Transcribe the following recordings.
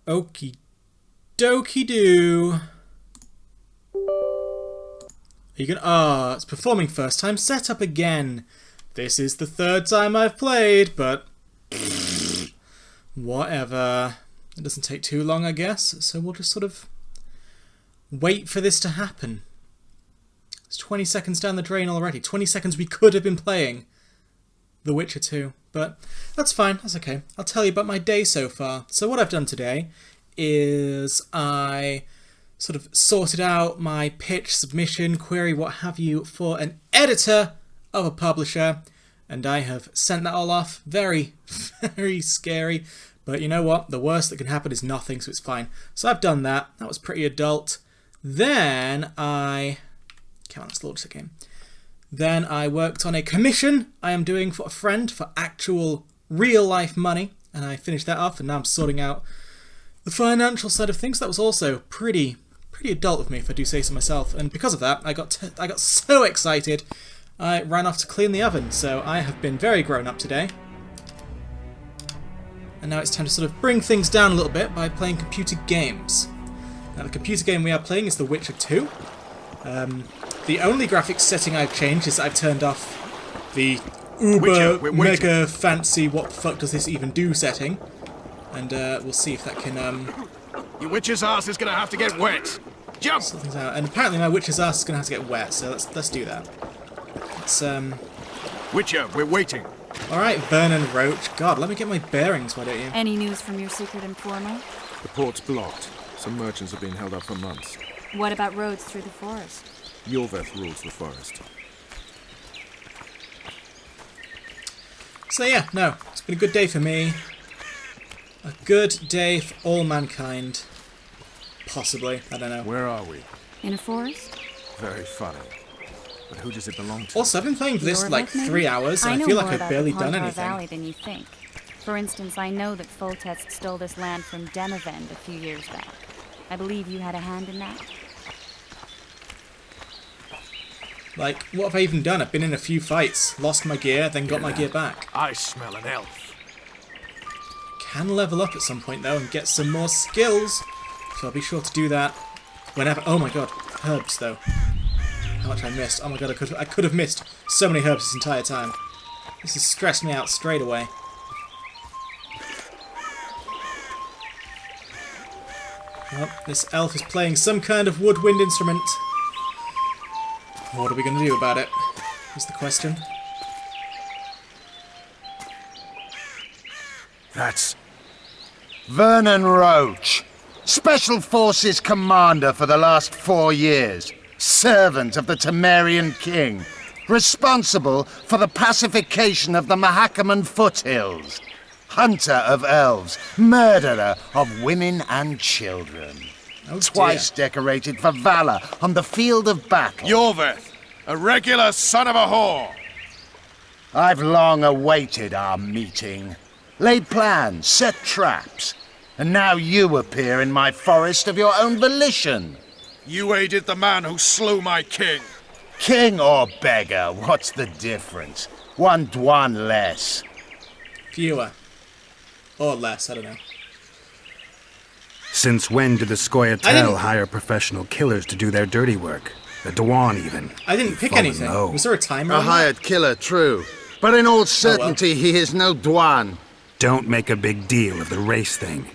Okie dokie do. Are you gonna? Ah, it's performing first time setup again. This is the third time I've played, but whatever. It doesn't take too long, I guess. So we'll just sort of wait for this to happen. It's 20 seconds down the drain already. 20 seconds we could have been playing The Witcher 2. But that's fine, that's okay. I'll tell you about my day so far. So what I've done today is I sort of sorted out my pitch, submission, query, what have you, for an editor of a publisher. And I have sent that all off. Very, very scary. But you know what? The worst that can happen is nothing, so it's fine. So I've done that. That was pretty adult. Then I... Come on, let's launch the game. Then I worked on a commission I am doing for a friend for actual real-life money. And I finished that off, and now I'm sorting out the financial side of things. That was also pretty adult of me, if I do say so myself. And because of that, I got so excited, I ran off to clean the oven. So I have been very grown up today. And now it's time to sort of bring things down a little bit by playing computer games. Now the computer game we are playing is The Witcher 2. The only graphics setting I've changed is that I've turned off the uber mega fancy what the fuck does this even do setting. And we'll see if that can Your witch's ass is gonna have to get wet. Jump! sort things out. And apparently my witch's ass is gonna have to get wet, so let's do that. Let's Witcher, we're waiting. Alright, Vernon Roach. God, let me get my bearings, why don't you? Any news from your secret informer? The port's blocked. Some merchants have been held up for months. What about roads through the forest? Yorveth rules the forest. So yeah, no, it's been a good day for me. A good day for all mankind. Possibly, I don't know. Where are we? In a forest? Very funny. But who does it belong to? Also, I've been playing this like Yorveth, maybe? 3 hours, and I know feel like more I've about barely the done Pontar anything. Valley than you think. For instance, I know that Foltest stole this land from Demavend a few years back. I believe you had a hand in that. Like, what have I even done? I've been in a few fights, lost my gear, then got my gear back. I smell an elf. Can level up at some point though and get some more skills, so I'll be sure to do that whenever. Oh my god, herbs though. How much I missed. Oh my god, I could have missed so many herbs this entire time. This has stressed me out straight away. Well, this elf is playing some kind of woodwind instrument. What are we going to do about it? Is the question. That's... Vernon Roach, Special Forces Commander for the last 4 years, servant of the Temerian King, responsible for the pacification of the Mahakaman foothills, hunter of elves, murderer of women and children. Oh, Twice dear. decorated for valor on the field of battle. Yorveth, a regular son of a whore. I've long awaited our meeting, laid plans, set traps, and now you appear in my forest of your own volition. You aided the man who slew my king. King or beggar, what's the difference? One Dwan less. Fewer. Or less, I don't know. Since when did the I didn't- Scoia'tael hire professional killers to do their dirty work? The Dwan, even. I didn't pick Fallen anything. low. Was there a timer A on that? hired killer, true. But in all certainty, he is no Dwan. Don't make a big deal of the race thing.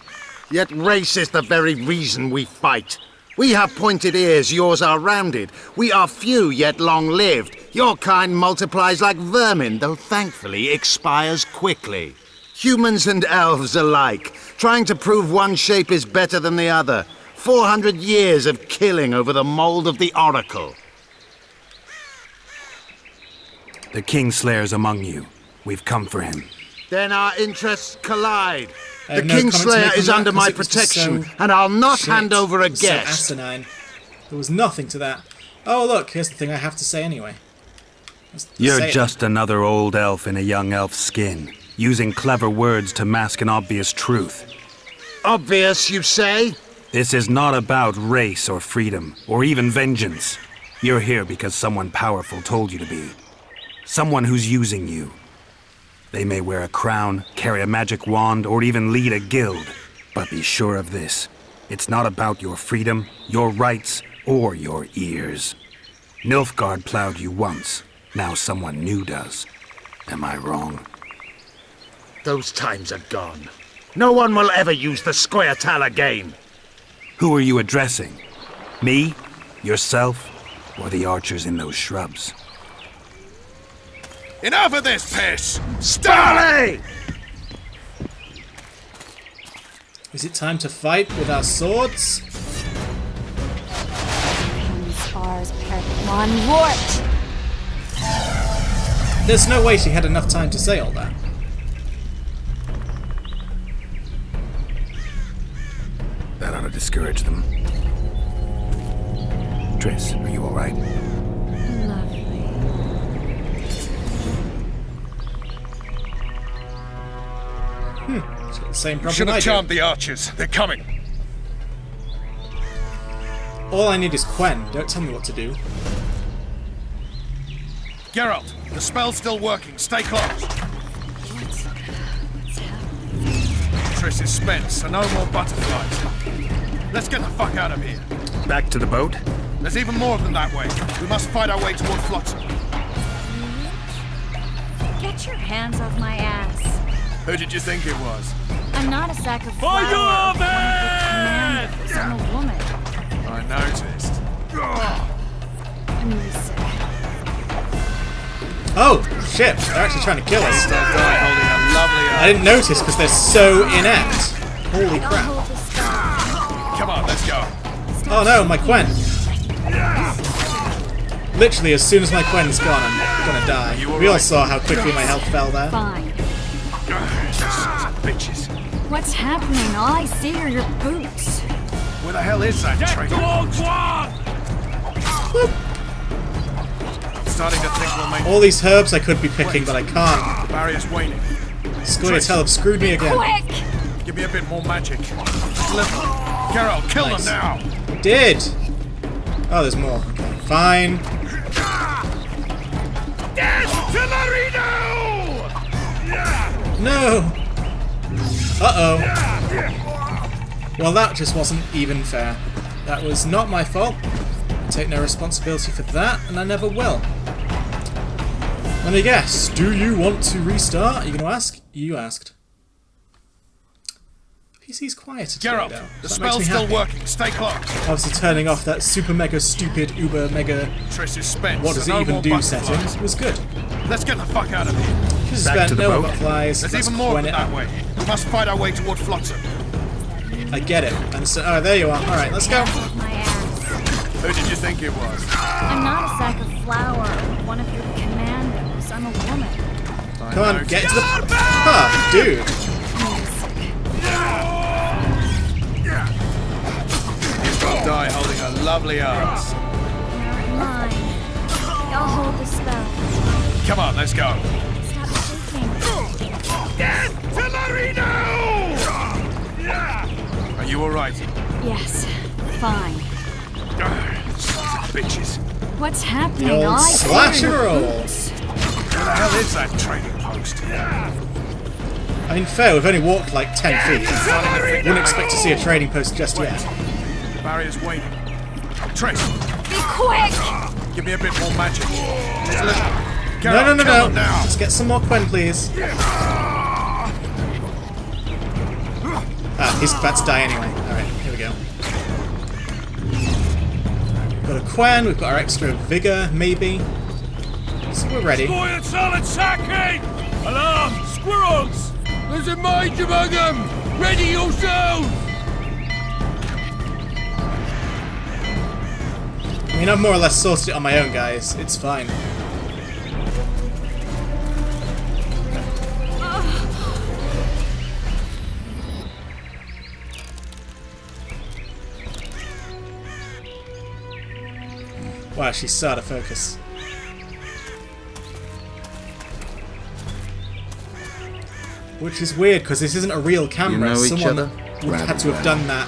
Yet race is the very reason we fight. We have pointed ears, yours are rounded. We are few, yet long-lived. Your kind multiplies like vermin, though thankfully expires quickly. Humans and elves alike, trying to prove one shape is better than the other. 400 years of killing over the mold of the Oracle. The Kingslayer's among you. We've come for him. Then our interests collide. I The have no comment to make Kingslayer on is that under 'cause my it was just protection, so and I'll not shit. hand over a It was so guest. asinine. There was nothing to that. Oh look, here's the thing I have to say anyway. Let's You're say it. just another old elf in a young elf's skin, using clever words to mask an obvious truth. Obvious, you say? This is not about race or freedom, or even vengeance. You're here because someone powerful told you to be. Someone who's using you. They may wear a crown, carry a magic wand, or even lead a guild. But be sure of this. It's not about your freedom, your rights, or your ears. Nilfgaard plowed you once. Now someone new does. Am I wrong? Those times are gone. No one will ever use the Squirtal again. Who are you addressing? Me? Yourself? Or the archers in those shrubs? Enough of this piss! Starley! Is it time to fight with our swords? Spars per one wart. There's no way she had enough time to say all that. That ought to discourage them. Triss, are you alright? Lovely. She's got the same problem Should I have do. charmed the archers. They're coming. All I need is Quen. Don't tell me what to do. Geralt, the spell's still working. Stay close. Triss is spent, so no more butterflies. Let's get the fuck out of here. Back to the boat? There's even more of them that way. We must fight our way toward Flotsam. Get your hands off my ass. Who did you think it was? I'm not a sack of flour. I'm one of your commanders. I'm a woman. I noticed. I'm Lisa. Oh, shit. They're actually trying to kill us. That guy holding a lovely I didn't notice because they're so inept. Holy I'll crap. hold the spell. Come on, let's go. Oh no, my Quen. Literally, as soon as my Quen's gone, I'm gonna die. We all saw how quickly my health fell there. Fine. Sons of bitches. What's happening? All I see are your boots. Where the hell is that traitor? Starting to think we'll make All these herbs I could be picking, but I can't. the barrier's waning. Squirtle have screwed me again. Quick! Give me a bit more magic. Just a little. Geralt, kill Nice. them now. Did. Oh, there's more. Okay, fine. Death to Marino! No. Uh-oh. Well, that just wasn't even fair. That was not my fault. I take no responsibility for that, and I never will. Let me guess. Do you want to restart? Are you going to ask? You asked. PC's quiet today, Geralt, though. the That makes spell's me still happy. working. Stay close. Obviously turning off that super mega stupid uber mega Triss is spent. what does so it no even more do butterflies. settings was good. Let's get the fuck out of here. She's Back spent to the no boat. butterflies. There's Let's even more of Quen them it that up. way. We must fight our way toward Flotsam. I get it. And so, oh, there you are. Alright, let's go. Hands off my ass. Who did you think it was? I'm not a sack of flour. I'm one of your commandos. I'm a woman. Come on, get into the... Ah, dude. He's gonna die holding a lovely ass. You're mine. I'll hold the spell. Come on, let's go. Stop shaking. Death to Marino! Are you alright? Yes. Fine. Sons of bitches. What's happening? The old All I see slasher are your roll. boots. Where the hell is that trading post? I mean, fair, we've only walked like 10 feet. Wouldn't expect to see a trading post just yet. The barrier's waning. Triss, Be quick! give me a bit more magic. Just a little. No, Geralt, no, no, kill no. them now. Let's get some more Quen, please. Ah, he's about to die anyway. Alright, here we go. We've got a Quen, we've got our extra vigor, maybe. So we're ready. Boy, solid sacking! Alarm! Squirrels! There's a mage among them! Ready yourselves! I mean, I've more or less sorted it on my own, guys. It's fine. Wow, she's so out of focus. Which is weird, because this isn't a real camera. You know each Someone other? would have had to have done that.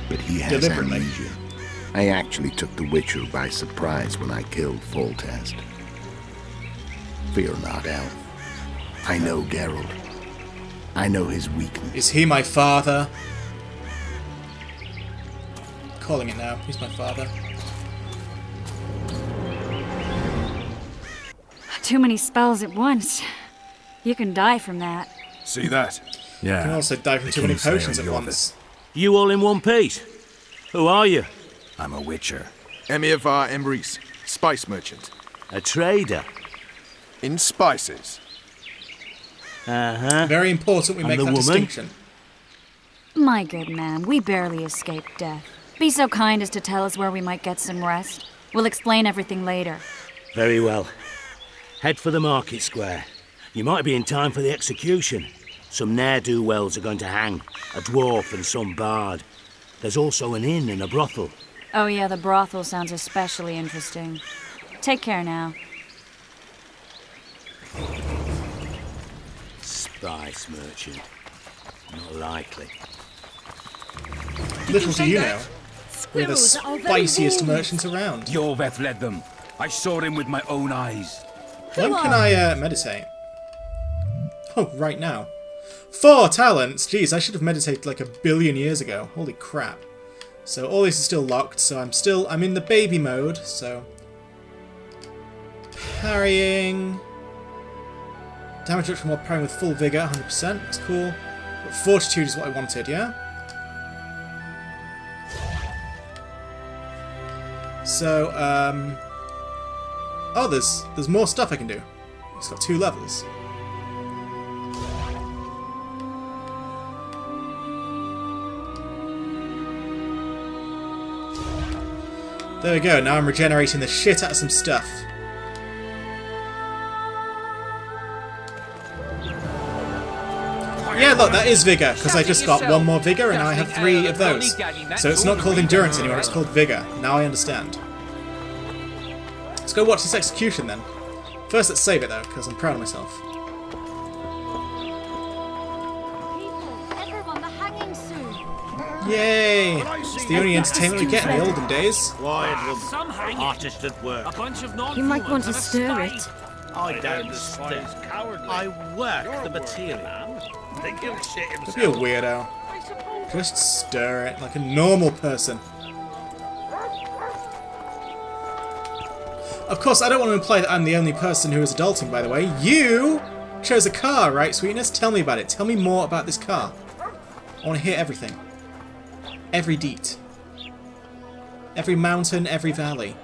But he has Deliberately. amnesia. I actually took the Witcher by surprise when I killed Foltest. Fear not, Elf. I know Geralt. I know his weakness. Is he my father? calling it now. He's my father. Too many spells at once. You can die from that. See that? Yeah. You can also die from the too many Kingslayer potions at Yorvith. once. You all in one piece? Who are you? I'm a witcher. Emir var Emrys, spice merchant. A trader? In spices. Uh-huh. Very important we And make the that woman? distinction. My good man, we barely escaped death. Be so kind as to tell us where we might get some rest. We'll explain everything later. Very well. Head for the market square. You might be in time for the execution. Some ne'er-do-wells are going to hang. A dwarf and some bard. There's also an inn and a brothel. Oh yeah, the brothel sounds especially interesting. Take care now. Spice merchant. Not likely. Little do you know, we're the spiciest merchants around. Yorveth led them. I saw him with my own eyes. When can I meditate? Oh, right now. 4 talents! Jeez, I should have meditated like 1 billion years ago. Holy crap. So all this is still locked, so I'm in the baby mode, so... Parrying... Damage reduction while parrying with full vigour, 100%, that's cool. But fortitude is what I wanted, yeah? So, oh, there's more stuff I can do. It's got 2 levels. There we go, now I'm regenerating the shit out of some stuff. Yeah, look, that is Vigour, because I just got 1 more Vigour and now I have 3 of those. So it's not called Endurance anymore, it's called Vigour. Now I understand. Let's go watch this execution then. First, let's save it though, because I'm proud of myself. Everyone, the hanging soon. Yay! It's the only entertainment we get in the olden days. Some artist at work. A bunch of You might want to stir it. I don't stir. I work the material. Think he'll shit Don't be a weirdo. Just stir it like a normal person. Of course, I don't want to imply that I'm the only person who is adulting, by the way. You chose a car, right, Sweetness? Tell me about it. Tell me more about this car. I want to hear everything. Every deet. Every mountain, every valley.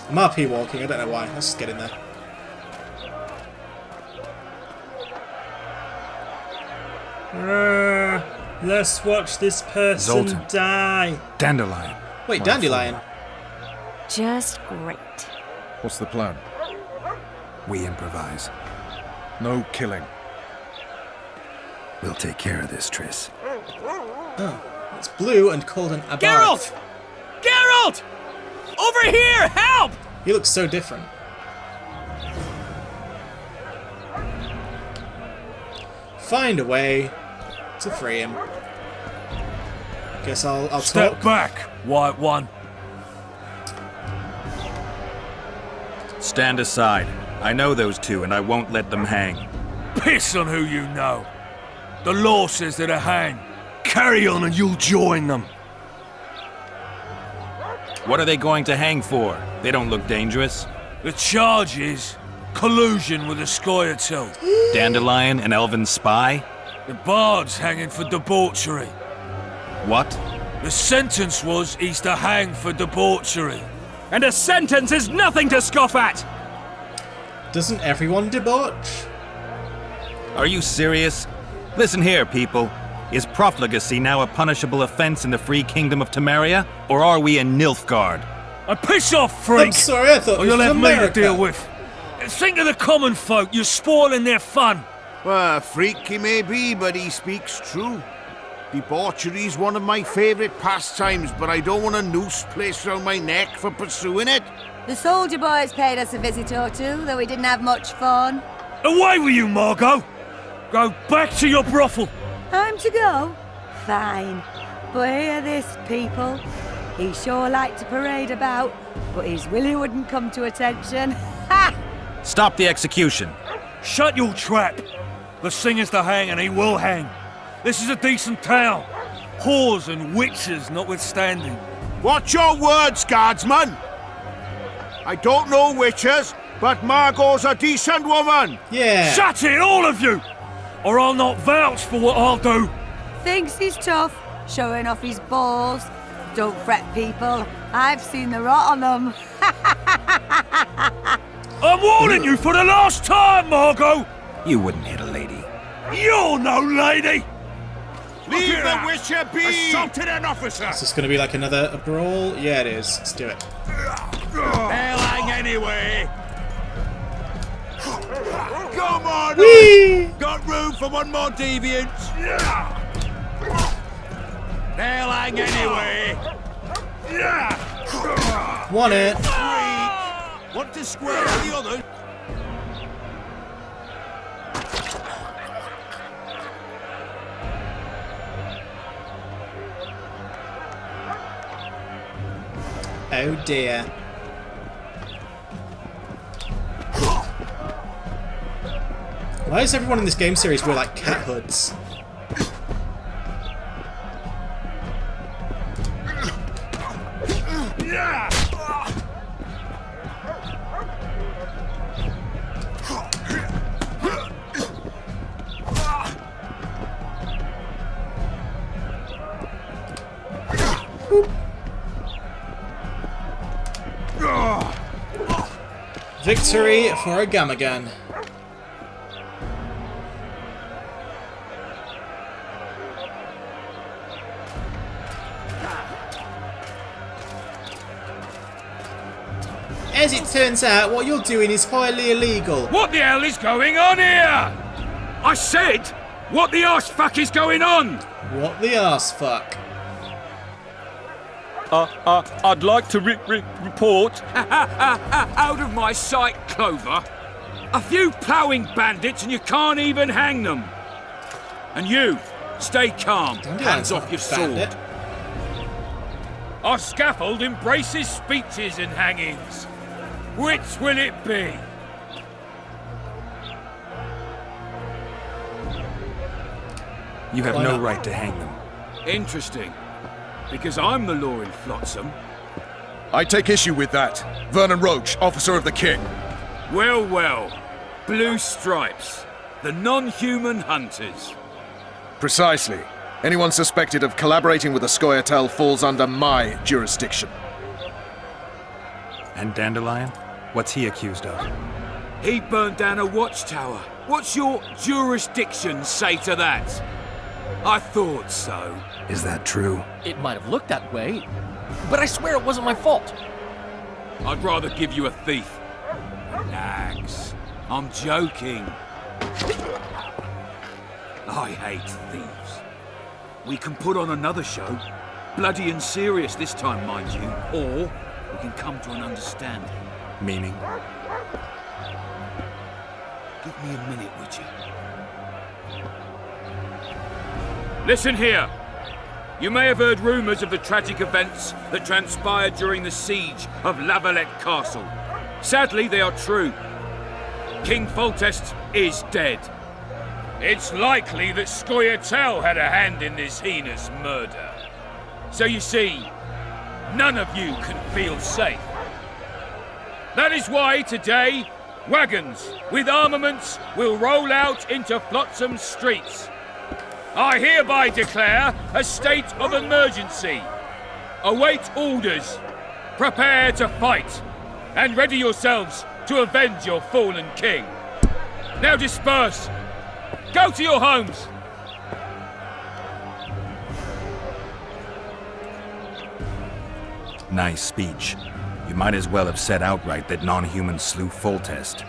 I'm RP walking, I don't know why. Let's just get in there. Let's watch this person Zoltan. die. Dandelion. Wait, Dandelion? Just great. What's the plan? We improvise. No killing. We'll take care of this, Triss. Oh, it's blue and called an abarth. Geralt! Geralt! Over here! Help! He looks so different. Find a way to free him. Guess I'll Step talk. back, White One. Stand aside. I know those two, and I won't let them hang. Piss on who you know. The law says they're to hang. Carry on and you'll join them. What are they going to hang for? They don't look dangerous. The charge is collusion with the Scoia'tael. Dandelion, an elven spy? The bard's hanging for debauchery. What? The sentence was he's to hang for debauchery. And a sentence is nothing to scoff at! Doesn't everyone debauch? Are you serious? Listen here, people. Is profligacy now a punishable offense in the free kingdom of Temeria? Or are we in Nilfgaard? Piss off, freak! I'm sorry, I thought Or this you'll was have me to America. deal with. Think of the common folk. You're spoiling their fun. Well, a freak he may be, but he speaks true. Debauchery's one of my favourite pastimes, but I don't want a noose placed round my neck for pursuing it. The soldier boys paid us a visit or two, though we didn't have much fun. Away with you, Margot! Go back to your brothel. Time to go? Fine. But hear this, people. He sure liked to parade about, but his Willie wouldn't come to attention. Ha! Stop the execution. Shut your trap. The singer's to hang, and he will hang. This is a decent town. Whores and witches notwithstanding. Watch your words, guardsman! I don't know witches, but Margot's a decent woman! Yeah. Shut it, all of you! Or I'll not vouch for what I'll do. Thinks he's tough, showing off his balls. Don't fret, people. I've seen the rot on them. I'm warning you for the last time, Margot! You wouldn't hit a lady. You're no lady! Leave the witcher be! Assaulted an officer! Is this going to be like another brawl? Yeah, it is. Let's do it. They'll hang anyway! Come on! Whee! Got room for one more deviant? They'll hang anyway! Want it. Want to square with the other? Oh dear. Why does everyone in this game series wear like cat hoods? Victory for a Gamagan. As it turns out, what you're doing is highly illegal. What the hell is going on here? I said, what the arse fuck is going on? What the arse fuck? I'd like to report. Out of my sight, Clover. A few ploughing bandits and you can't even hang them. And you, stay calm. Hands off your sword. Our scaffold embraces speeches and hangings. Which will it be? You have no right to hang them. Interesting. Because I'm the law in Flotsam. I take issue with that. Vernon Roach, officer of the king. Well, well. Blue Stripes. The non-human hunters. Precisely. Anyone suspected of collaborating with the Scoia'tael falls under my jurisdiction. And Dandelion? What's he accused of? He burned down a watchtower. What's your jurisdiction say to that? I thought so. Is that true? It might have looked that way, but I swear it wasn't my fault. I'd rather give you a thief. Relax. I'm joking. I hate thieves. We can put on another show. Bloody and serious this time, mind you. Or we can come to an understanding. Meaning? Give me a minute, would you? Listen here. You may have heard rumours of the tragic events that transpired during the siege of La Valette Castle. Sadly, they are true. King Foltest is dead. It's likely that Scoia'tael had a hand in this heinous murder. So you see, none of you can feel safe. That is why today, wagons with armaments will roll out into Flotsam's streets. I hereby declare a state of emergency. Await orders. Prepare to fight. And ready yourselves to avenge your fallen king. Now disperse. Go to your homes. Nice speech. You might as well have said outright that non-humans slew Foltest.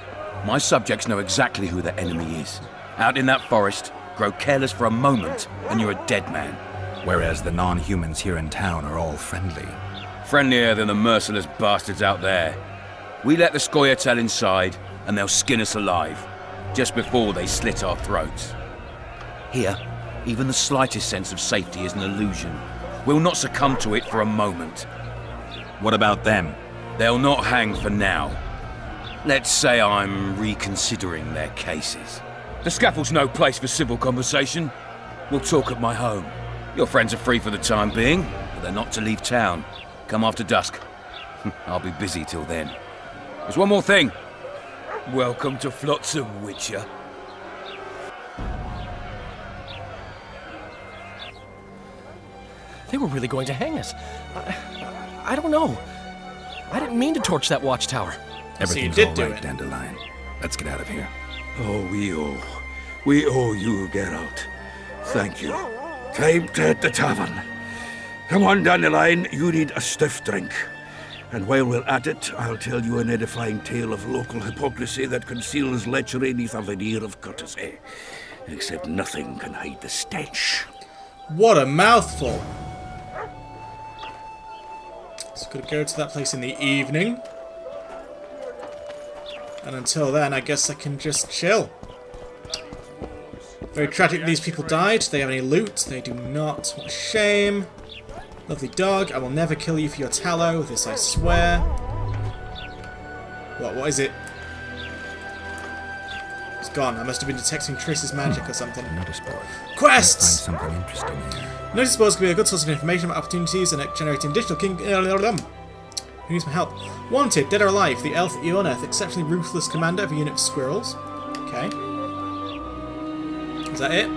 My subjects know exactly who the enemy is. Out in that forest, grow careless for a moment, and you're a dead man. Whereas the non-humans here in town are all friendly. Friendlier than the merciless bastards out there. We let the Scoia'tael inside, and they'll skin us alive, just before they slit our throats. Here, even the slightest sense of safety is an illusion. We'll not succumb to it for a moment. What about them? They'll not hang for now. Let's say I'm reconsidering their cases. The scaffold's no place for civil conversation. We'll talk at my home. Your friends are free for the time being, but they're not to leave town. Come after dusk. I'll be busy till then. There's one more thing. Welcome to Flotsam, Witcher. They were really going to hang us. I don't know. I didn't mean to torch that watchtower. Everything's did all do right, it. Dandelion. Let's get out of here. Oh, we owe you get out. Thank you. Time to hit the tavern. Come on, Dandelion, you need a stiff drink. And while we're at it, I'll tell you an edifying tale of local hypocrisy that conceals lechery neath a veneer of courtesy. Except nothing can hide the stench. What a mouthful! So gotta go to that place in the evening. And until then, I guess I can just chill. Very tragic that these people died. Do they have any loot? They do not. What a shame. Lovely dog. I will never kill you for your tallow. This I swear. What is it? It's gone. I must have been detecting Triss's magic or something. Notice board. Quests! Find something interesting here. Notice boards can be a good source of information about opportunities and generating digital Who needs my help? Wanted, dead or alive, the elf Eorneth, exceptionally ruthless commander of a unit of squirrels. Okay. Is that it?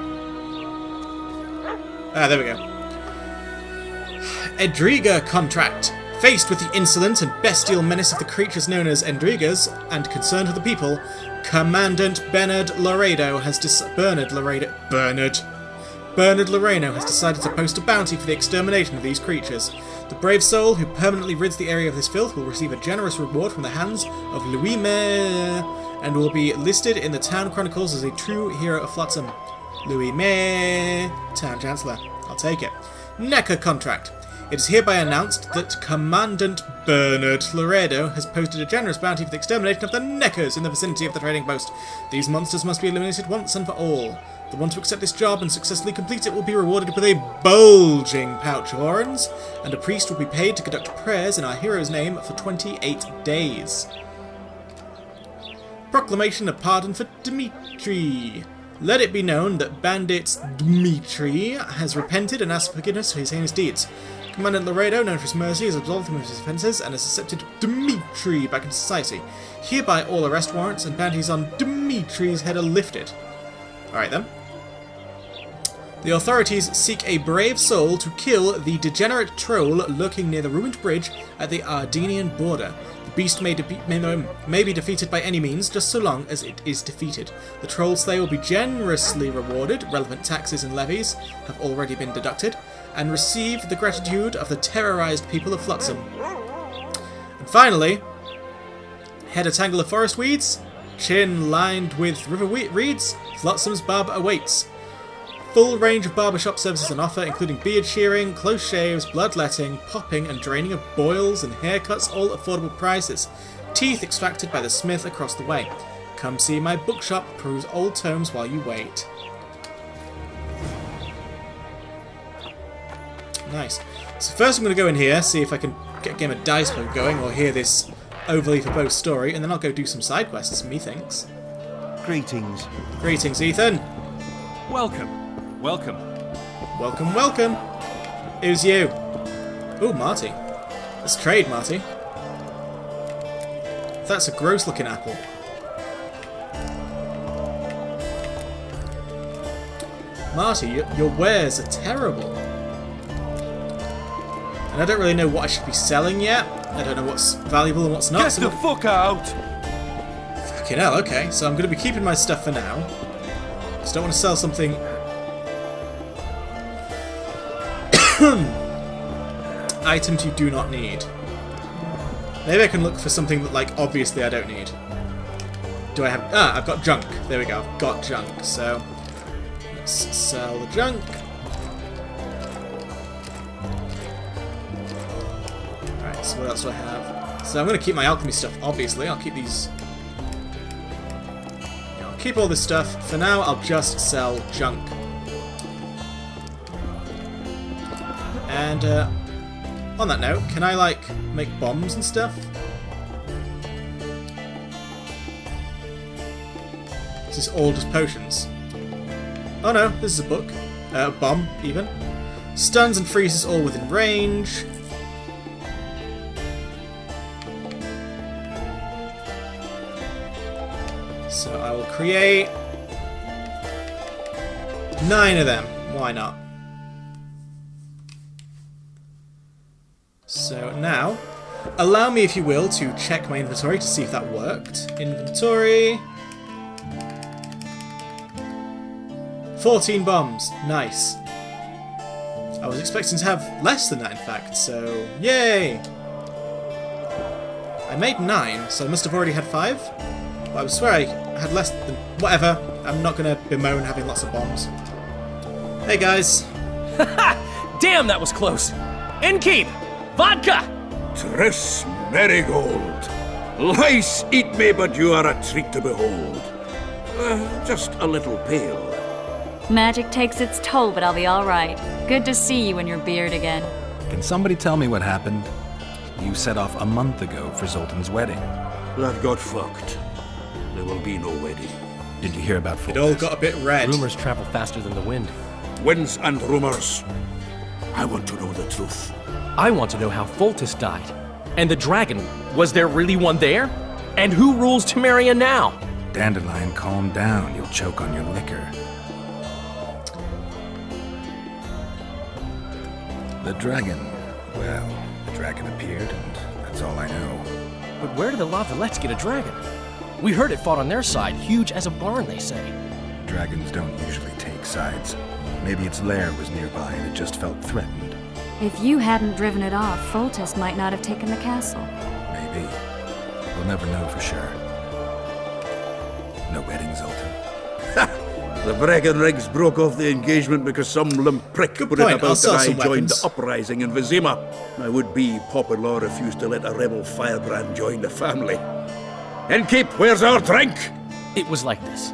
Ah, there we go. Endriga contract. Faced with the insolent and bestial menace of the creatures known as Endrigas, and concerned with the people, Commandant Bernard Laredo has Bernard Loreno has decided to post a bounty for the extermination of these creatures. The brave soul who permanently rids the area of this filth will receive a generous reward from the hands of Louis Maire, and will be listed in the town chronicles as a true hero of Flotsam. Louis Maire, Town Chancellor. I'll take it. NECA contract. It is hereby announced that Commandant Bernard Laredo has posted a generous bounty for the extermination of the Neckers in the vicinity of the trading post. These monsters must be eliminated once and for all. The one to accept this job and successfully complete it will be rewarded with a bulging pouch of horns, and a priest will be paid to conduct prayers in our hero's name for 28 days. Proclamation of pardon for Dmitri. Let it be known that Bandit Dmitri has repented and asked forgiveness for his heinous deeds. Commandant Laredo, known for his mercy, has absolved him of his offences and has accepted Dmitri back into society. Hereby all arrest warrants and bounties on Dmitri's head are lifted. Alright then. The authorities seek a brave soul to kill the degenerate troll lurking near the ruined bridge at the Ardenian border. The beast may be defeated by any means, just so long as it is defeated. The troll slayer will be generously rewarded, relevant taxes and levies have already been deducted, and receive the gratitude of the terrorised people of Flotsam. And finally, head a tangle of forest weeds, chin lined with river reeds, Flotsam's barb awaits. Full range of barbershop services on offer, including beard shearing, close shaves, bloodletting, popping and draining of boils and haircuts, all at affordable prices. Teeth extracted by the smith across the way. Come see my bookshop, peruse old tomes while you wait. Nice. So first I'm going to go in here, see if I can get a game of Dice Bowl going, or hear this overly verbose story, and then I'll go do some side quests, methinks. Greetings. Greetings, Ethan. Welcome. Welcome. Welcome, welcome. Who's you? Ooh, Marty. Let's trade, Marty. That's a gross looking apple. Marty, your wares are terrible. And I don't really know what I should be selling yet. I don't know what's valuable and what's not. Get the fuck out! Fucking hell, okay. So I'm going to be keeping my stuff for now. Just don't want to sell something... Items you do not need. Maybe I can look for something that, like, obviously I don't need. Do I have... Ah, I've got junk. There we go. I've got junk. So, let's sell the junk. Alright, so what else do I have? So I'm going to keep my alchemy stuff, obviously. I'll keep these... Yeah, I'll keep all this stuff. For now, I'll just sell junk. And, on that note, can I, like, make bombs and stuff? This is all just potions. Oh no, this is a book. A bomb, even. Stuns and freezes all within range. So I will create 9 of them. Why not? So now, allow me, if you will, to check my inventory to see if that worked. Inventory. 14 bombs. Nice. I was expecting to have less than that, in fact, so yay! I made 9, so I must have already had 5. But I swear I had less than... Whatever. I'm not going to bemoan having lots of bombs. Hey, guys. Damn, that was close. Innkeep! Vodka! Triss Marigold. Lice eat me, but you are a treat to behold. Just a little pale. Magic takes its toll, but I'll be all right. Good to see you in your beard again. Can somebody tell me what happened? You set off a month ago for Zoltan's wedding. That got fucked. There will be no wedding. Did you hear about Foltest? It all got a bit red. Rumors travel faster than the wind. Winds and rumors. I want to know the truth. I want to know how Foltest died. And the dragon, was there really one there? And who rules Temeria now? Dandelion, calm down. You'll choke on your liquor. The dragon. Well, the dragon appeared, and that's all I know. But where did the Lavalettes get a dragon? We heard it fought on their side, huge as a barn, they say. Dragons don't usually take sides. Maybe its lair was nearby and it just felt threatened. If you hadn't driven it off, Foltest might not have taken the castle. Maybe. We'll never know for sure. No wedding, Zoltan. The Breckenrigs broke off the engagement because some limp prick put it about that I joined the uprising in Vizima. My would-be Popper-in-law refused to let a rebel firebrand join the family. Innkeep, where's our drink? It was like this.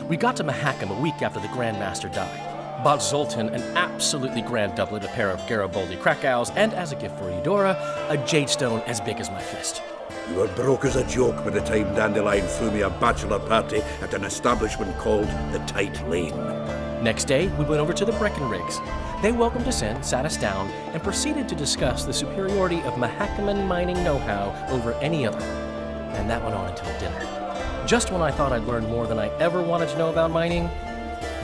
We got to Mahakam a week after the Grand Master died. Bought Zoltan an absolutely grand doublet, a pair of Garibaldi Krakau's, and as a gift for Eudora, a jade stone as big as my fist. You were broke as a joke by the time Dandelion threw me a bachelor party at an establishment called the Tight Lane. Next day, we went over to the Breckenrigs. They welcomed us in, sat us down, and proceeded to discuss the superiority of Mahakaman mining know-how over any other. And that went on until dinner. Just when I thought I'd learned more than I ever wanted to know about mining,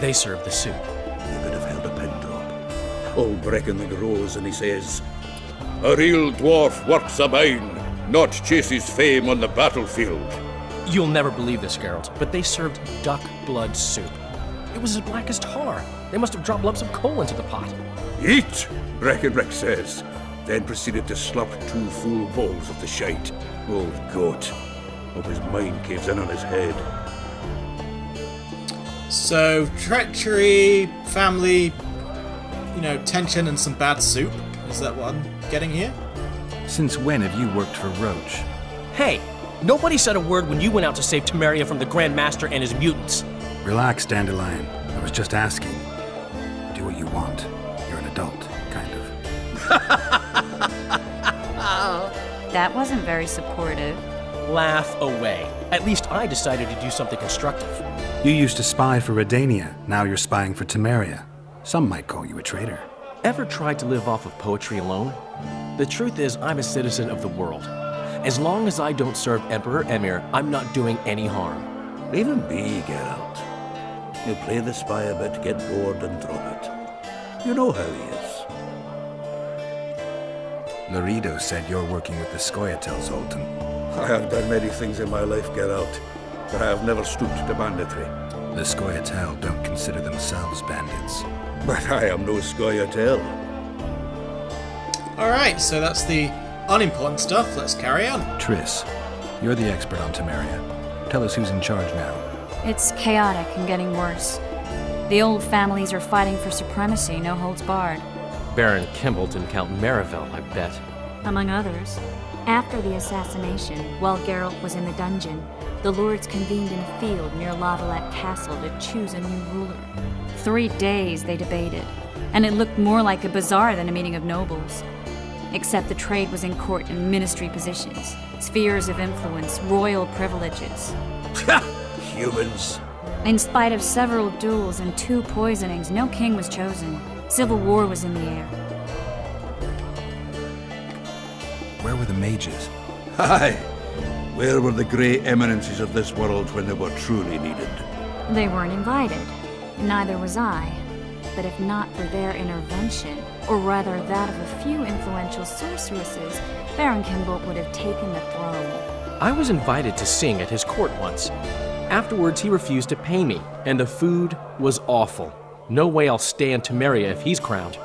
they served the soup. You could have held a pin drop. Old Breckenrig rose and he says, "A real dwarf works a mine, not chases fame on the battlefield." You'll never believe this, Geralt, but they served duck blood soup. It was as black as tar. They must have dropped lumps of coal into the pot. "Eat," Breckenrig says, then proceeded to slurp 2 full bowls of the shite. Old goat. Hope his mind caves in on his head. So, treachery, family, tension and some bad soup. Is that what I'm getting here? Since when have you worked for Roach? Hey, nobody said a word when you went out to save Temeria from the Grand Master and his mutants. Relax, Dandelion. I was just asking. Do what you want. You're an adult, kind of. That wasn't very supportive. Laugh away. At least I decided to do something constructive. You used to spy for Redania. Now you're spying for Temeria. Some might call you a traitor. Ever tried to live off of poetry alone? The truth is, I'm a citizen of the world. As long as I don't serve Emperor Emir, I'm not doing any harm. Leave him be, Geralt. He'll play the spy a bit, get bored, and drop it. You know how he is. Laredo said you're working with the Scoia'tael, Zoltan. I have done many things in my life, Geralt, but I have never stooped to banditry. The Scoia'tael don't consider themselves bandits. But I am no Scoia'tael. Alright, so that's the unimportant stuff. Let's carry on. Triss, you're the expert on Temeria. Tell us who's in charge now. It's chaotic and getting worse. The old families are fighting for supremacy, no holds barred. Baron Kimbolt and Count Marivel, I bet. Among others. After the assassination, while Geralt was in the dungeon, the lords convened in a field near Lavalette Castle to choose a new ruler. 3 days they debated, and it looked more like a bazaar than a meeting of nobles. Except the trade was in court and ministry positions, spheres of influence, royal privileges. Humans. In spite of several duels and 2 poisonings, no king was chosen. Civil war was in the air. Where were the mages? Aye. Where were the grey eminences of this world when they were truly needed? They weren't invited. Neither was I. But if not for their intervention, or rather that of a few influential sorceresses, Baron Kimbolt would have taken the throne. I was invited to sing at his court once. Afterwards, he refused to pay me, and the food was awful. No way I'll stay in Temeria if he's crowned.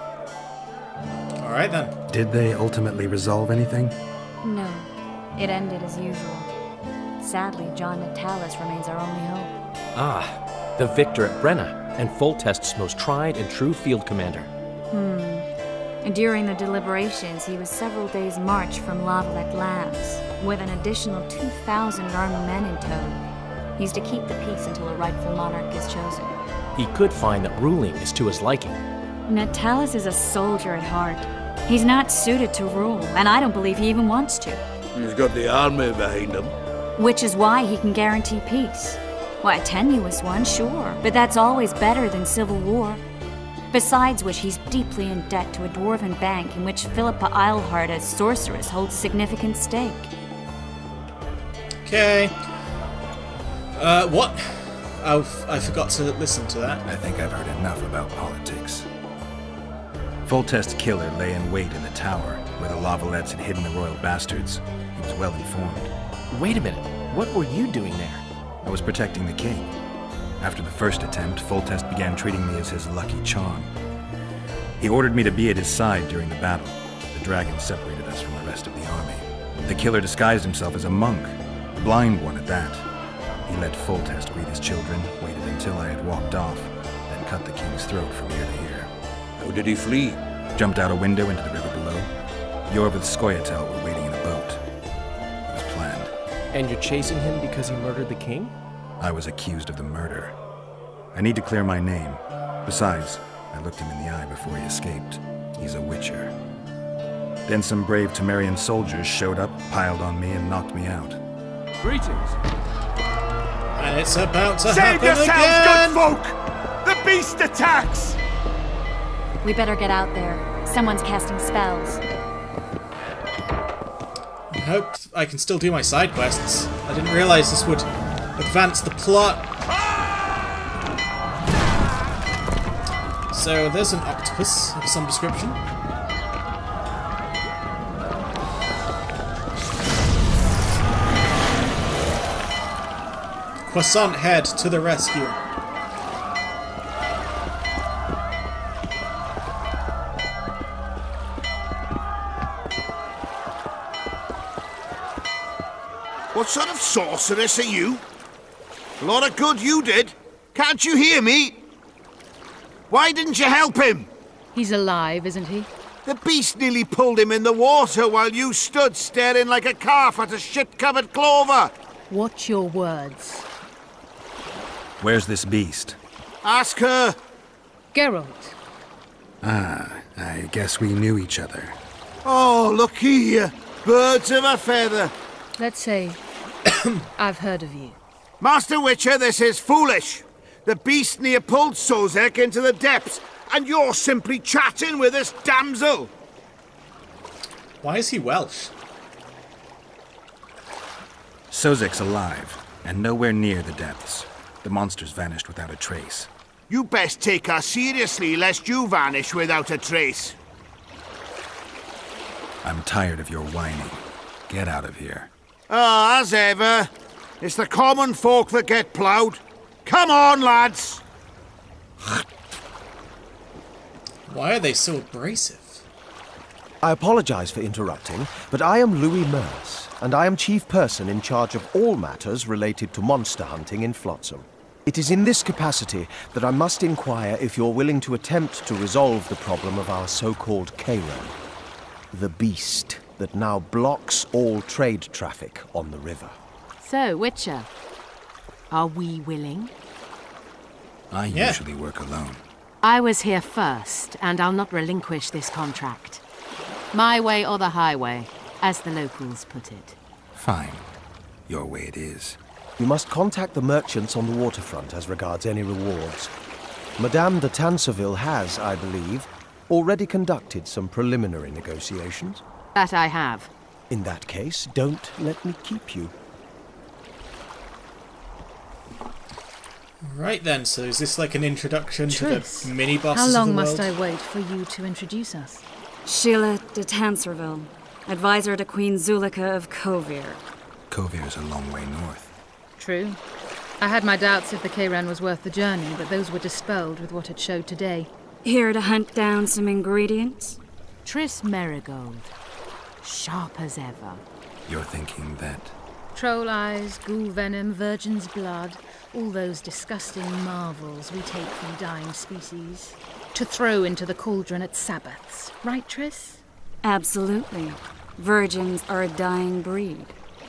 All right, then. Did they ultimately resolve anything? No, it ended as usual. Sadly, John Natalis remains our only hope. Ah, the victor at Brenna, and Foltest's most tried and true field commander. During the deliberations, he was several days' march from Lavalette lands, with an additional 2,000 armed men in tow. He's to keep the peace until a rightful monarch is chosen. He could find that ruling is to his liking. Natalis is a soldier at heart. He's not suited to rule, and I don't believe he even wants to. He's got the army behind him. Which is why he can guarantee peace. Why, a tenuous one, sure, but that's always better than civil war. Besides which, he's deeply in debt to a dwarven bank in which Philippa Eilhart, as sorceress, holds a significant stake. Okay. What? I forgot to listen to that. I think I've heard enough about politics. Foltest's killer lay in wait in the tower, where the Lavalettes had hidden the royal bastards. He was well informed. Wait a minute. What were you doing there? I was protecting the king. After the first attempt, Foltest began treating me as his lucky charm. He ordered me to be at his side during the battle. The dragon separated us from the rest of the army. The killer disguised himself as a monk, a blind one at that. He let Foltest read his children, waited until I had walked off, then cut the king's throat from ear to ear. How did he flee? Jumped out a window into the river below. Yor with Scoia'tael were waiting in a boat. It was planned. And you're chasing him because he murdered the king? I was accused of the murder. I need to clear my name. Besides, I looked him in the eye before he escaped. He's a witcher. Then some brave Temerian soldiers showed up, piled on me, and knocked me out. Greetings. And it's about to Save happen yourselves, again! good folk! The beast attacks! We better get out there. Someone's casting spells. I hope I can still do my side quests. I didn't realize this would advance the plot. So there's an octopus of some description. Croissant head to the rescue. What sort of sorceress are you? A lot of good you did. Can't you hear me? Why didn't you help him? He's alive, isn't he? The beast nearly pulled him in the water while you stood staring like a calf at a shit-covered clover. Watch your words. Where's this beast? Ask her. Geralt. Ah, I guess we knew each other. Oh, look here. Birds of a feather. Let's say I've heard of you. Master Witcher, this is foolish. The beast near pulled Sozek into the depths, and you're simply chatting with this damsel. Why is he Welsh? Sozek's alive, and nowhere near the depths. The monsters vanished without a trace. You best take her seriously, lest you vanish without a trace. I'm tired of your whining. Get out of here. Ah, as ever. It's the common folk that get ploughed. Come on, lads! Why are they so abrasive? I apologize for interrupting, but I am Louis Merce, and I am chief person in charge of all matters related to monster hunting in Flotsam. It is in this capacity that I must inquire if you're willing to attempt to resolve the problem of our so-called Karen, the beast that now blocks all trade traffic on the river. So, Witcher, are we willing? I usually work alone. I was here first, and I'll not relinquish this contract. My way or the highway, as the locals put it. Fine. Your way it is. You must contact the merchants on the waterfront as regards any rewards. Madame de Tanserville has, I believe, already conducted some preliminary negotiations. That I have. In that case, don't let me keep you. Right then, so is this like an introduction Triss, to the mini-bosses how of long the must world? I wait for you to introduce us? Sheila de Tanserville, advisor to Queen Zulika of Kovir. Kovir's a long way north. True. I had my doubts if the Kayran was worth the journey, but those were dispelled with what it showed today. Here to hunt down some ingredients? Triss Merigold. Sharp as ever. You're thinking that... Troll eyes, ghoul venom, virgin's blood, all those disgusting marvels we take from dying species. To throw into the cauldron at Sabbaths. Right, Triss? Absolutely. Virgins are a dying breed.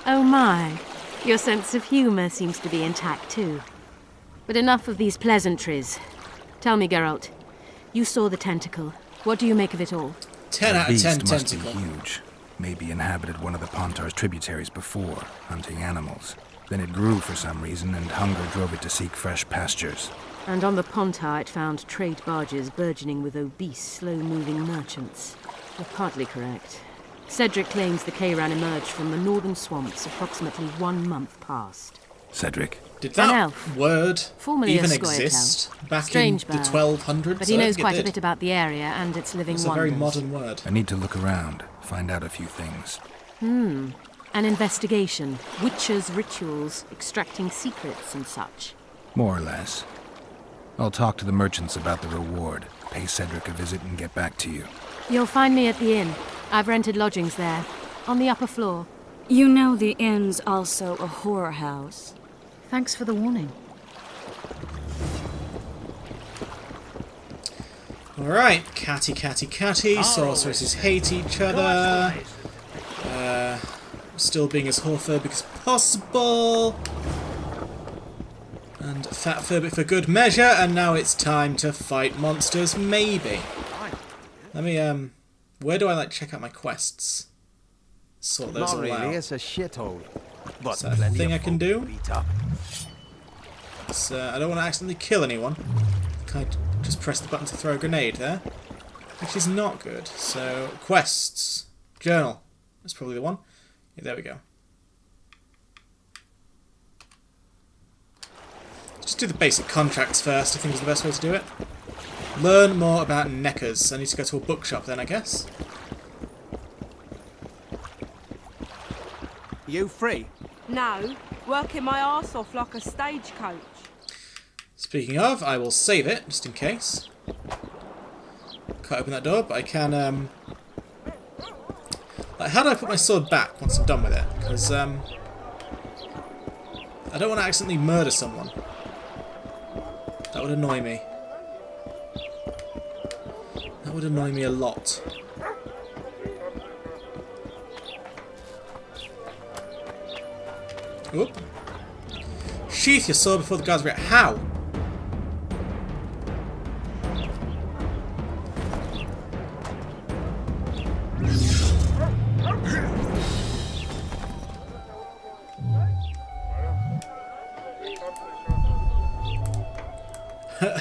Oh my. Your sense of humour seems to be intact too. But enough of these pleasantries. Tell me, Geralt. You saw the tentacle. What do you make of it all? 10 out of 10 beast must tentacle. be huge. Maybe inhabited one of the Pontar's tributaries before, hunting animals. Then it grew for some reason, and hunger drove it to seek fresh pastures. And on the Pontar it found trade barges burgeoning with obese, slow-moving merchants. You're partly correct. Cedric claims the Kayran emerged from the northern swamps approximately 1 month past. Cedric? Did An that elf. word Formerly even a Scoia'tael. exist back Strange in the bird, 1200s? But he I don't knows think it quite a did. bit about the area and its living It's a wonders. very modern word. I need to look around, find out a few things. An investigation. Witches' rituals, extracting secrets and such. More or less. I'll talk to the merchants about the reward, pay Cedric a visit and get back to you. You'll find me at the inn. I've rented lodgings there, on the upper floor. You know the inn's also a whorehouse. Thanks for the warning. Alright, catty. Sorceresses hate each other. Still being as whorephobic as possible. And fatphobic for good measure, and now it's time to fight monsters, maybe. Let me, where do I, check out my quests? Sort those Not all really, out. it's a shithole. But Is that a plenty thing of I can folk do? to beat up. So, I don't want to accidentally kill anyone. Can I just press the button to throw a grenade there? Which is not good. So, quests. Journal. That's probably the one. Yeah, there we go. Just do the basic contracts first, I think is the best way to do it. Learn more about Neckers. I need to go to a bookshop then, I guess. You free? No, working my arse off like a stagecoach. Speaking of, I will save it, just in case. Can't open that door, but I can, how do I put my sword back once I'm done with it? Because, I don't want to accidentally murder someone. That would annoy me. That would annoy me a lot. Oop. Sheath your sword before the guards react. How?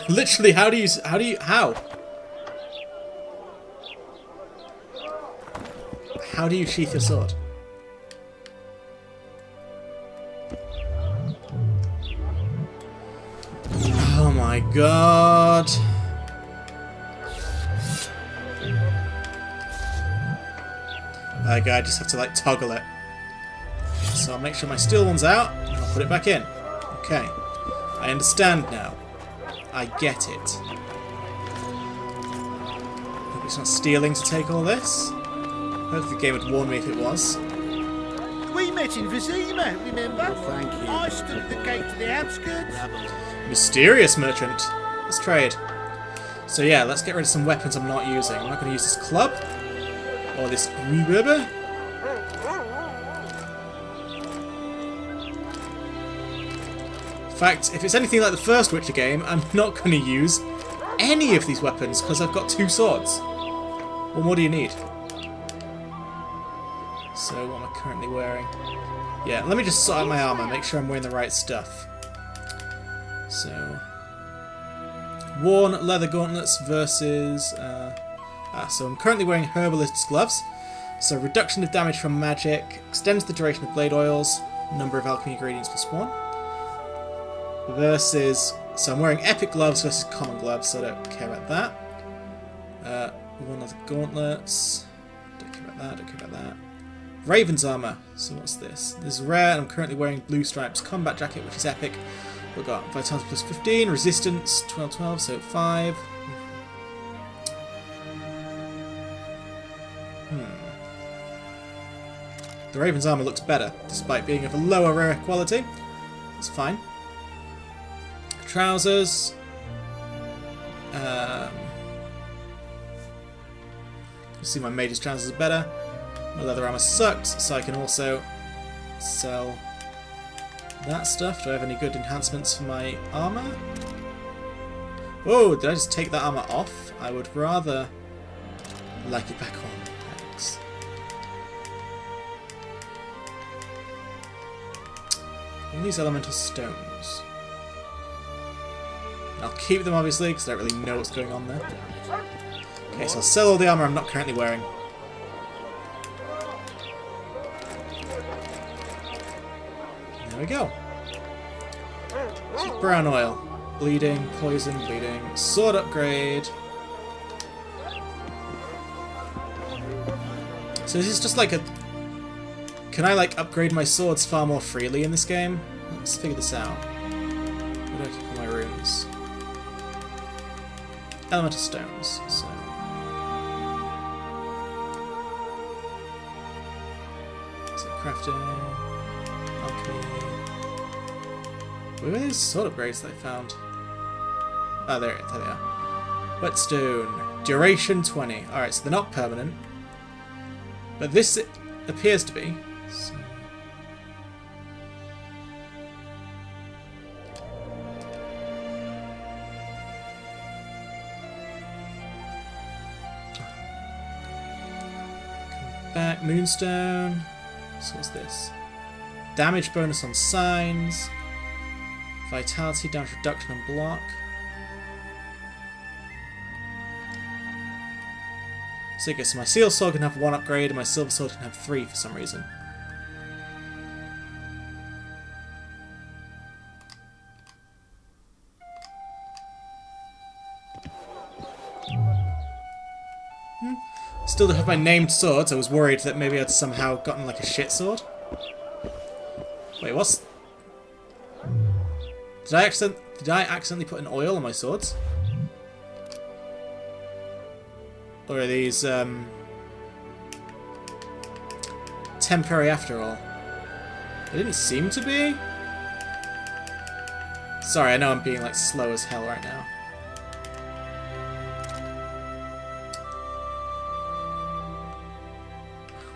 Literally, how? How do you sheath your sword? Oh my god. Okay, I just have to toggle it. So I'll make sure my steel one's out, and I'll put it back in. Okay. I understand now. I get it. Hope it's not stealing to take all this. Hopefully the game would warn me if it was. We met in Vizima, remember? Thank you. I stood at the gate to the outskirts. Mysterious merchant. Let's trade. So yeah, let's get rid of some weapons I'm not using. I'm not going to use this club. Or this rubber. In fact, if it's anything like the first Witcher game, I'm not going to use any of these weapons because I've got 2 swords. What more do you need? So what am I currently wearing? Yeah, let me just sort out my armor, make sure I'm wearing the right stuff. So, worn leather gauntlets versus... so I'm currently wearing Herbalist's gloves. So reduction of damage from magic, extends the duration of blade oils, number of alchemy ingredients +1. Versus... So I'm wearing epic gloves versus common gloves, so I don't care about that. Worn leather gauntlets. Don't care about that, don't care about that. Raven's armor. So what's this? This is rare, and I'm currently wearing Blue Stripes combat jacket, which is epic. We've got vitality +15, resistance 12, so 5. The Raven's armor looks better, despite being of a lower rare quality. It's fine. Trousers. You see my mage's trousers are better. My leather armor sucks, so I can also sell that stuff. Do I have any good enhancements for my armor? Whoa, did I just take that armor off? I would rather like it back on. Thanks. All these elemental stones. I'll keep them obviously because I don't really know what's going on there. Okay, so I'll sell all the armor I'm not currently wearing. There we go. So brown oil. Bleeding, poison, bleeding. Sword upgrade. So is this just like a... Can I like upgrade my swords far more freely in this game? Let's figure this out. Where do I keep my runes? Elemental stones. So... crafting, alchemy. Where are these sword upgrades that I found? Oh, there they are. Whetstone. Duration 20. Alright, so they're not permanent. But this appears to be. So. Come back. Moonstone. So what's this? Damage bonus on signs. Vitality damage reduction on block. So I guess my Seal Sword can have 1 upgrade and my Silver Sword can have 3 for some reason. Still don't have my named swords. I was worried that maybe I'd somehow gotten like a shit sword. Wait, what's... Did I accidentally put an oil on my swords? Or are these temporary after all? They didn't seem to be. Sorry, I know I'm being like slow as hell right now.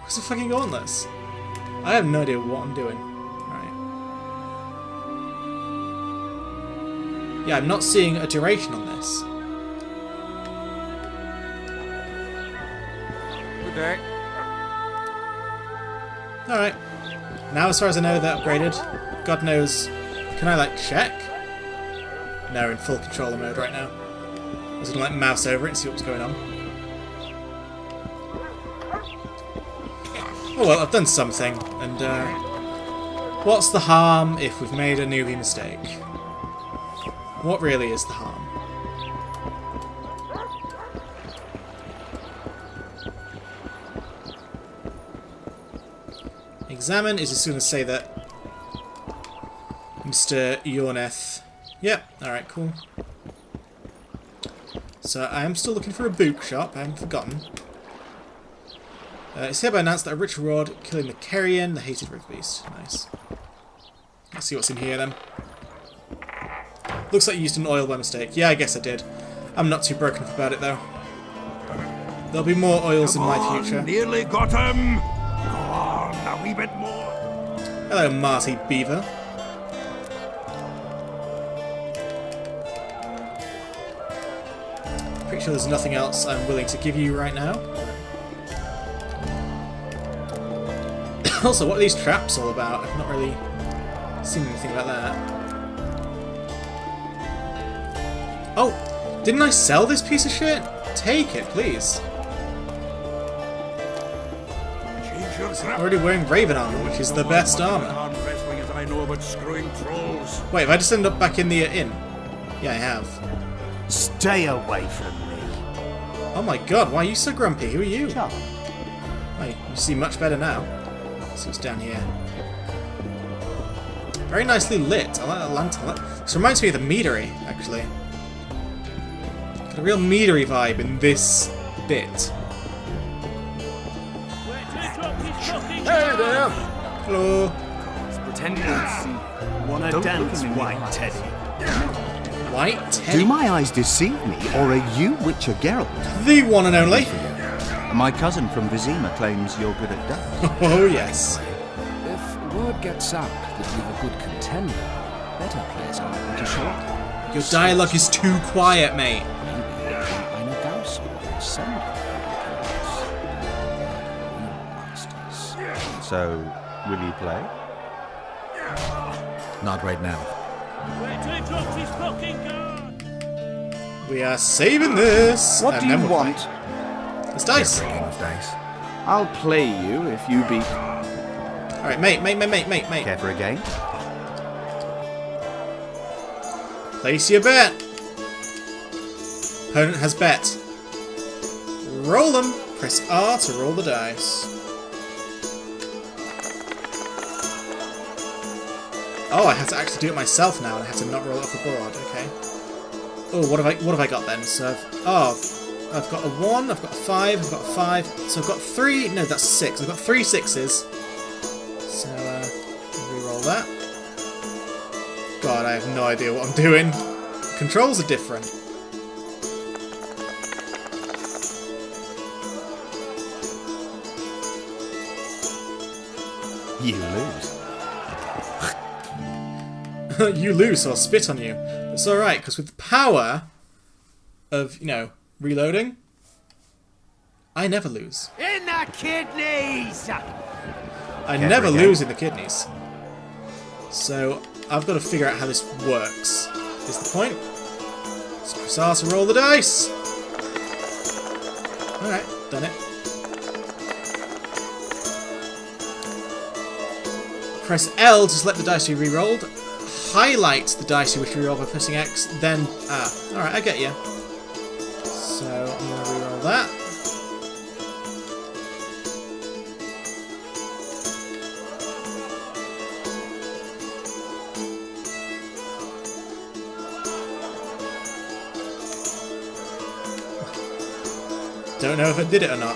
Where's the fucking gauntlets? I have no idea what I'm doing. Alright. Yeah, I'm not seeing a duration on this. Good day. Alright. Now as far as I know, they're upgraded. God knows... Can I like check? No, we're in full controller mode right now. I was gonna like mouse over it and see what was going on. Oh well, I've done something, and what's the harm if we've made a newbie mistake? What really is the harm? Examine is just going to say that Mr. Yorneth. Yep, alright, cool. So I am still looking for a bookshop, I haven't forgotten. It's hereby announced that a rich reward killing the Carrion, the hated Rift Beast. Nice. Let's see what's in here then. Looks like you used an oil by mistake. Yeah, I guess I did. I'm not too broken up about it though. There'll be more oils in my future. Nearly got him. Go on, a wee bit more. Hello, Marty Beaver. Pretty sure there's nothing else I'm willing to give you right now. Also, what are these traps all about? I've not really seen anything about that. Oh, didn't I sell this piece of shit? Take it, please. I'm already wearing Raven armor, which is the best armor. Wait, have I just ended up back in the inn? Yeah, I have. Stay away from me. Oh my god, why are you so grumpy? Who are you? Wait, you see much better now. Let's see what's down here. Very nicely lit. I like that lantern. This reminds me of the meadery, actually. Got a real meadery vibe in this bit. Hey there! Hello. Pretending to see. Wanna dance, White Teddy? White Teddy? Do my eyes deceive me, or are you Witcher Geralt? The one and only. My cousin from Vizima claims you're good at dance. Oh, yes. If word gets out that you're a good contender, better players are able to show up. Your dialogue is too quiet, mate. Maybe eine Gauss will send her masters. So, will you play? Not right now. We are saving this. What and do then you we'll want? fight. It's dice. I'll play you if you beat... Alright, mate. Care for a game? Place your bet. Opponent has bet. Roll them. Press R to roll the dice. Oh, I have to actually do it myself now, and I have to not roll it off the board. Okay. Oh, what have I got then? So, I've got a 1, I've got a 5, I've got a 5. So I've got 3. No, that's 6. I've got 3 6s. So, re-roll that. God, I have no idea what I'm doing. Controls are different. You lose. You lose, so I'll spit on you. It's alright, because with the power of, you know, reloading, I never lose. In the kidneys! I never lose in the kidneys. So, I've got to figure out how this works, is the point. Let's press R to roll the dice. Alright, done it. Press L to select the dice you re-rolled. Highlight the dice you wish to re-roll by pressing X, then alright, I get you. So I'm going to re-roll that. Don't know if I did it or not.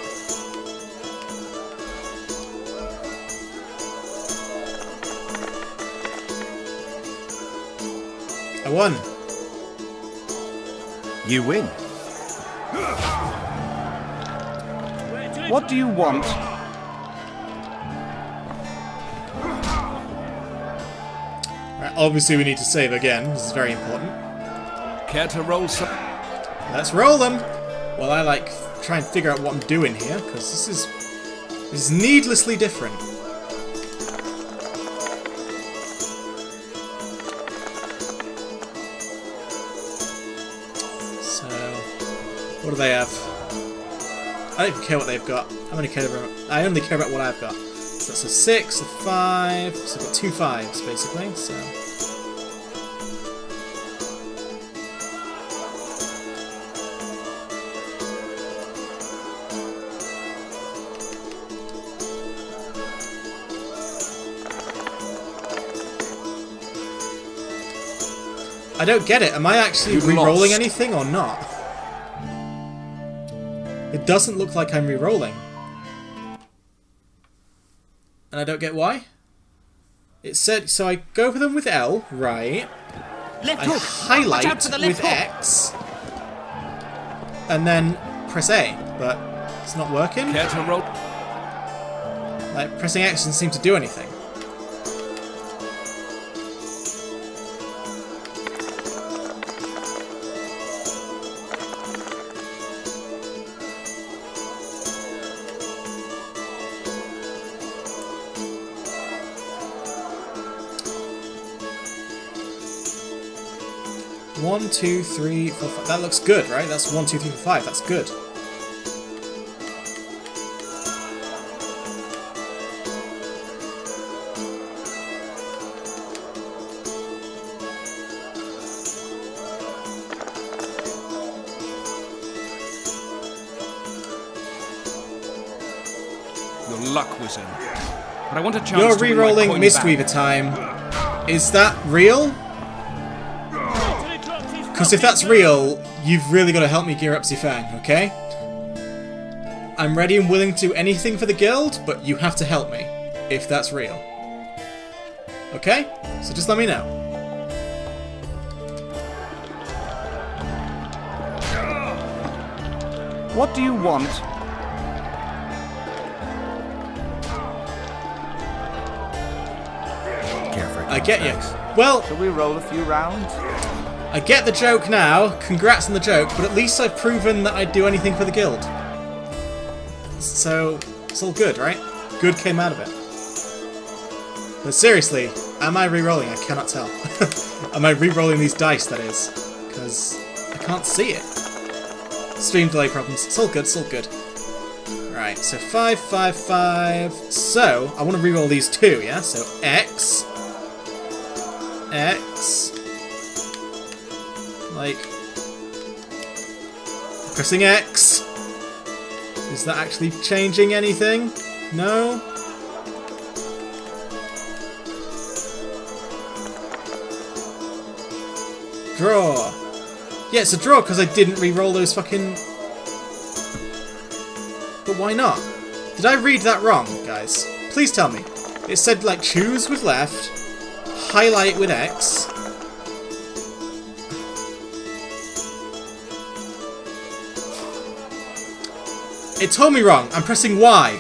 I won. You win. What do you want? Right, obviously we need to save again. This is very important. Care to roll some? Let's roll them. Well, I try and figure out what I'm doing here because this is needlessly different. So, what do they have? I don't even care what they've got. I only care about what I've got. So that's a 6, a 5. So I've got 2 5s basically. So. I don't get it. Am I actually re-rolling anything or not? It doesn't look like I'm re-rolling. And I don't get why. It said, so I go for them with L, right. Left I hook. highlight Watch out for the with left hook. X. And then press A, but it's not working. Care to roll? Like, pressing X doesn't seem to do anything. 1, 2, 3, 4, 5. That looks good, right? That's 1, 2, 3, 4, 5. That's good. Your luck was in. But I want a chance You're to win my re-rolling coin Mistweaver back. time. Is that real? Because if that's real, you've really got to help me gear up Zifang, okay? I'm ready and willing to do anything for the guild, but you have to help me, if that's real. Okay? So just let me know. What do you want? I get you. Well, shall we roll a few rounds? I get the joke now. Congrats on the joke, but at least I've proven that I'd do anything for the guild. So, it's all good, right? Good came out of it. But seriously, am I re-rolling? I cannot tell. Am I re-rolling these dice, that is? Because I can't see it. Stream delay problems. It's all good, it's all good. Right, so 5, 5, 5. So, I want to re-roll these two, yeah? So, X. X. Like, pressing X. Is that actually changing anything? No? Draw. Yeah, it's a draw because I didn't re-roll those fucking... But why not? Did I read that wrong, guys? Please tell me. It said, like, choose with left, highlight with X. It told me wrong. I'm pressing Y.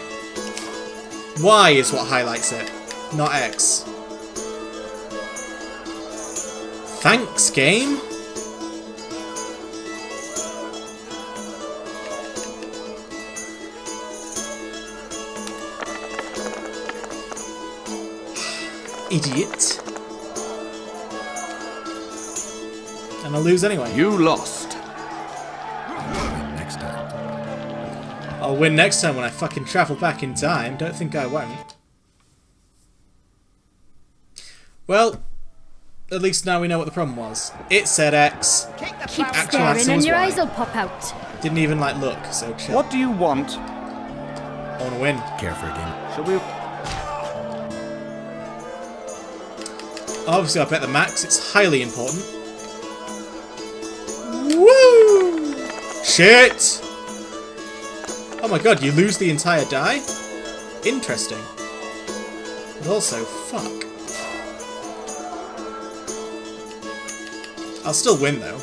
Y is what highlights it, not X. Thanks, game. Idiot. And I'll lose anyway. You lost. I'll win next time when I fucking travel back in time. Don't think I won't. Well, at least now we know what the problem was. It said X. Keep Actual staring answer and was your Y. eyes will pop out. Didn't even like look, so chill. What do you want? I want to win. Care for a game. Shall we? Obviously, I bet the max. It's highly important. Woo! Shit! Oh my god, you lose the entire die? Interesting. But also, fuck. I'll still win, though.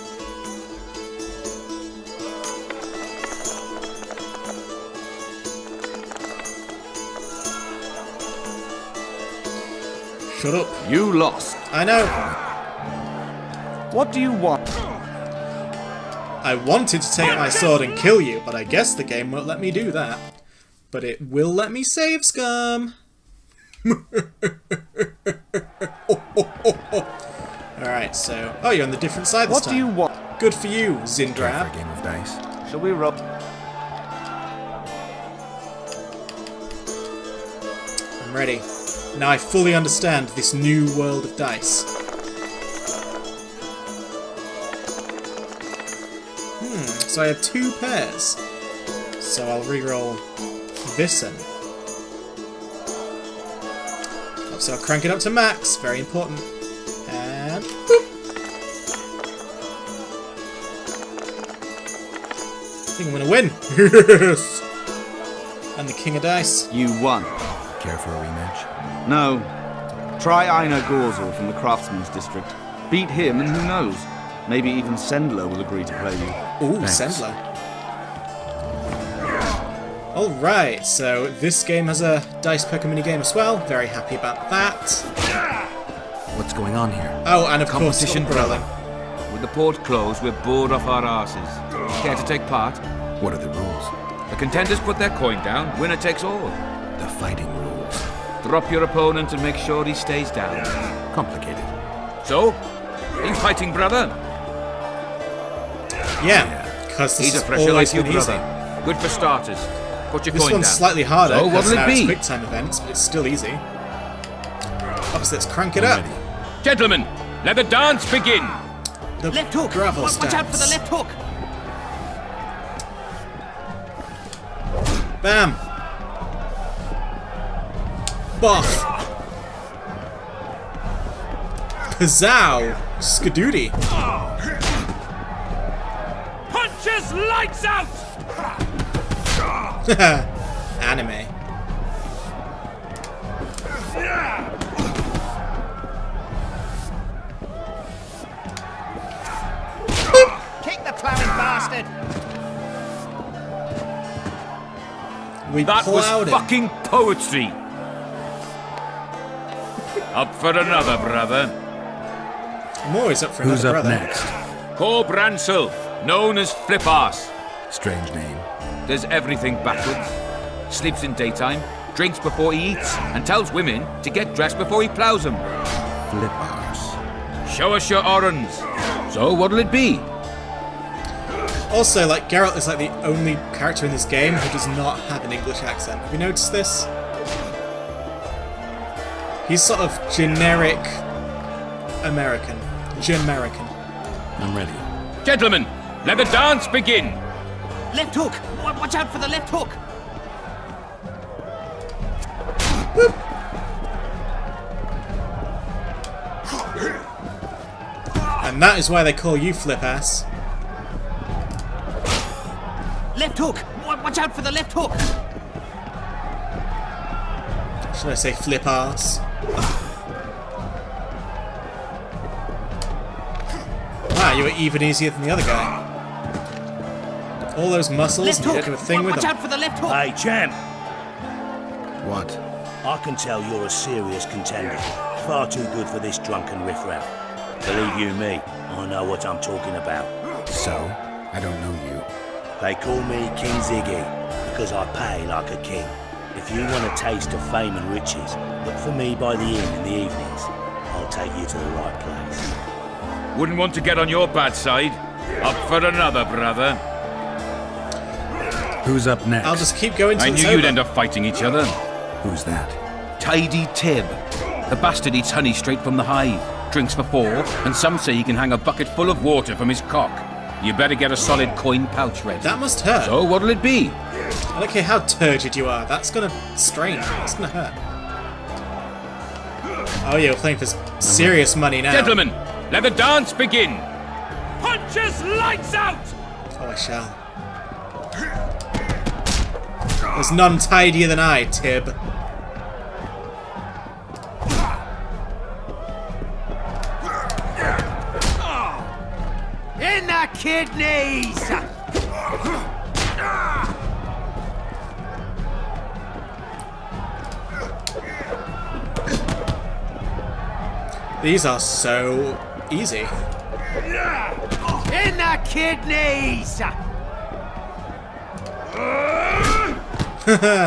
Shut up. You lost. I know. What do you want? I wanted to take my sword and kill you, but I guess the game won't let me do that. But it will let me save, scum. Alright, so... Oh, you're on the different side this time. What do you want? Good for you, Zindrab. Game of dice. Shall we roll? I'm ready. Now I fully understand this new world of dice. So I have two pairs. So I'll re-roll this in. So I'll crank it up to max. Very important. And boop. I think I'm gonna win. Yes. And the king of dice. You won. Care for a rematch? No. Try Einar Gorzel from the Craftsman's District. Beat him, and who knows? Maybe even Sendler will agree to play you. Ooh, Thanks. Sendler. Alright, so this game has a Dice Poker minigame as well. Very happy about that. What's going on here? Oh, and of Competition course, Umbrella. With the port closed, we're bored off our arses. Care to take part? What are the rules? The contenders put their coin down, winner takes all. The fighting rules. Drop your opponent and make sure he stays down. Complicated. So, are you fighting, brother? Yeah, because this He's a is fresher always like you, been easy. brother. Good for starters. Put your This coin one's down. slightly harder So because what'll now it it's be? quick time events, but it's still easy. Obviously, let's crank it up. Gentlemen, let the dance begin. The left hook! gravel Watch out for the stance. left hook! Bam! Buff! Pizzow! Skadoody! Punches lights out! Anime. Kick the plowing bastard! We That was plowed it. fucking poetry. Up for another, brother. I'm always up for Who's another up brother. next? Cor Bransel, known as Flip-Arse. Strange name. Does everything backwards. Sleeps in daytime, drinks before he eats, and tells women to get dressed before he plows them. Flip-Arse. Show us your orans. So what'll it be? Also, like, Geralt is like the only character in this game who does not have an English accent. Have you noticed this? He's sort of generic American. Jamerican. I'm ready. Gentlemen, let the dance begin. Left hook! Watch out for the left hook! And that is why they call you Flip-Ass. Left hook! Watch out for the left hook! Should I say Flip-Arse? Wow, you were even easier than the other guy. All those muscles, Left and you hook! don't do a thing with Watch them. out for the left hook! Hey, champ. What? I can tell you're a serious contender. Far too good for this drunken riffraff. Believe you me, I know what I'm talking about. So? I don't know you. They call me King Ziggy because I pay like a king. If you want a taste of fame and riches, look for me by the inn in the evenings. I'll take you to the right place. Wouldn't want to get on your bad side. Up for another, brother. Who's up next? I'll just keep going till I it's knew over. you'd end up fighting each other. Who's that? Tidy Tib. The bastard eats honey straight from the hive, drinks for 4, and some say he can hang a bucket full of water from his cock. You better get a solid coin pouch ready. That must hurt. So what'll it be? I don't care how turgid you are. That's gonna strain. That's gonna hurt. Oh yeah, we're playing for serious money now. Gentlemen, let the dance begin. Punches lights out! Oh, I shall. There's none tidier than I, Tib. In the kidneys! These are so easy. In the kidneys!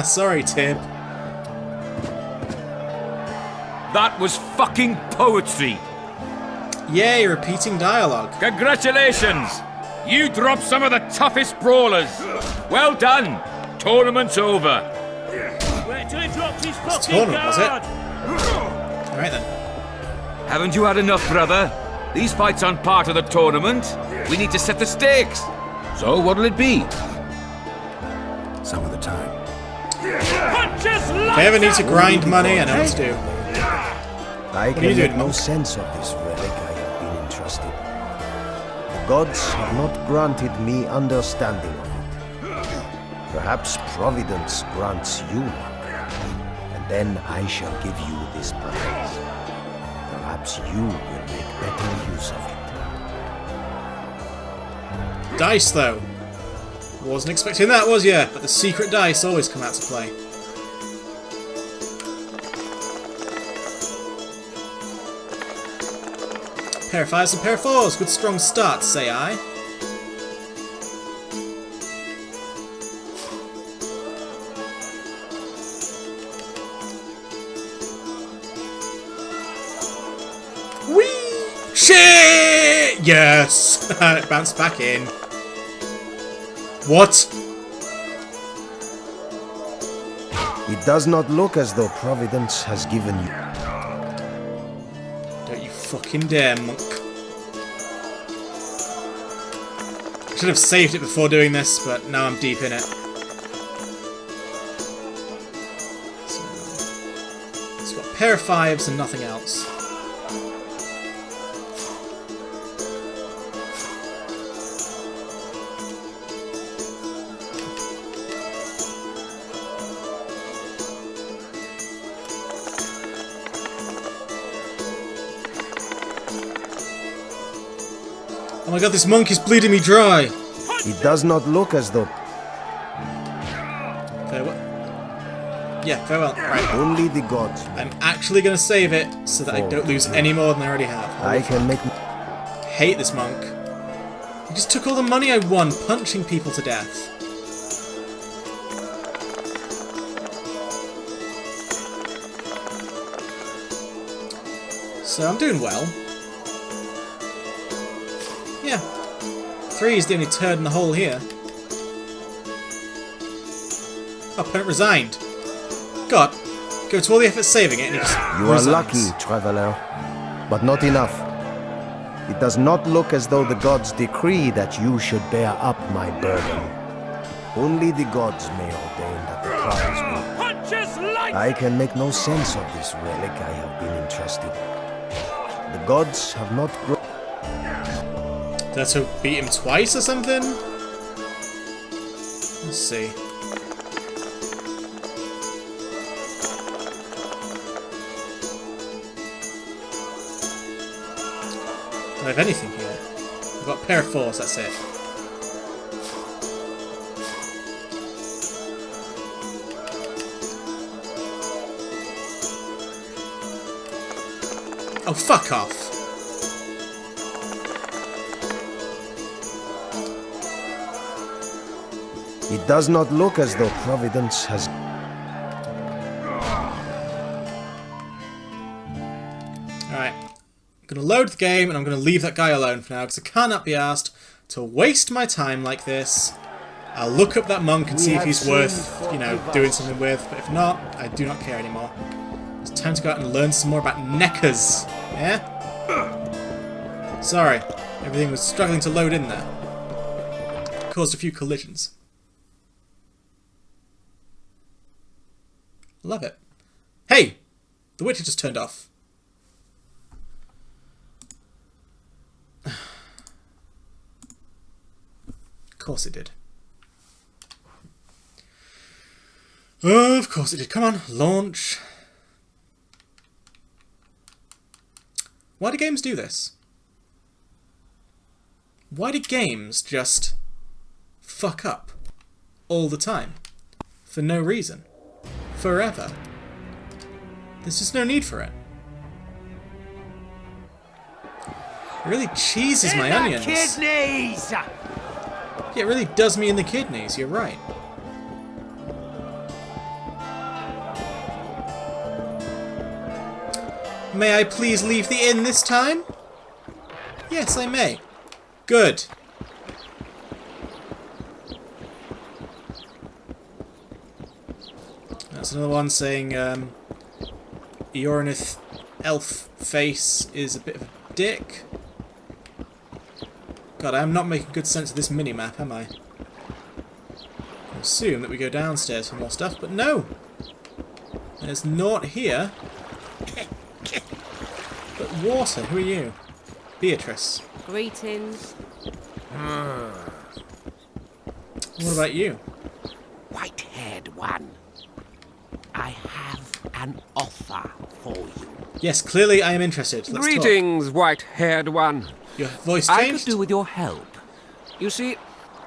Sorry, Tib. That was fucking poetry. Yay, repeating dialogue. Congratulations! You dropped some of the toughest brawlers. Well done. Tournament's over. Wait till he drops his It's tournament, was it? Alright then. Haven't you had enough, brother? These fights aren't part of the tournament. We need to set the stakes. So what'll it be? Some of the time. Punches If I ever need to grind money, I know what to do. I What are you can doing, make no Monk? sense of this relic I have been entrusted. The gods have not granted me understanding of it. Perhaps Providence grants you luck, and then I shall give you this prize. Perhaps you will make better use of it. Dice, though. Wasn't expecting that, was ya? But the secret dice always come out to play. Pair of 5s and pair of 4s. Good strong start, say I. Whee! Shit! Yes! It bounced back in. What? It does not look as though Providence has given you... Don't you fucking dare, monk. I should have saved it before doing this, but now I'm deep in it. So, it's got a pair of 5s and nothing else. Oh my god, this monk is bleeding me dry! It does not look as though... Farewell. Yeah, farewell. Right. Only the gods... I'm actually gonna save it so that I don't lose any more than I already have. I can make... Hate this monk. He just took all the money I won punching people to death. So I'm doing well. Yeah. 3 is the only turd in the hole here. Oh, opponent resigned. God, go to all the effort saving it and he just You are resigns. lucky, traveler, but not enough. It does not look as though the gods decree that you should bear up my burden. Only the gods may ordain that the prize will... I can make no sense of this relic I have been entrusted. The gods have not grown... That's to beat him twice or something? Let's see. Do I have anything here? I've got a pair of 4s, that's it. Oh, fuck off. It does not look as though Providence has... Alright. I'm going to load the game and I'm going to leave that guy alone for now because I cannot be asked to waste my time like this. I'll look up that monk and see if he's worth, you know, doing something with, but if not, I do not care anymore. It's time to go out and learn some more about Neckers. Yeah? Sorry. Everything was struggling to load in there. Caused a few collisions. Love it. Hey! The Witcher just turned off. Of course it did. Of course it did. Come on, launch. Why do games do this? Why do games just fuck up all the time? For no reason. Forever. There's just no need for it. It really cheeses my onions. Kidneys! Yeah, it really does me in the kidneys, you're right. May I please leave the inn this time? Yes, I may. Good. That's another one saying, Eorinith elf face is a bit of a dick. God, I'm not making good sense of this mini-map, am I? I assume that we go downstairs for more stuff, but no! There's naught here. But water, who are you? Beatrice. Greetings. What about you? White-haired one. I have an offer for you. Yes, clearly I am interested. Let's Greetings, white-haired one. Your voice I changed? could do with your help. You see,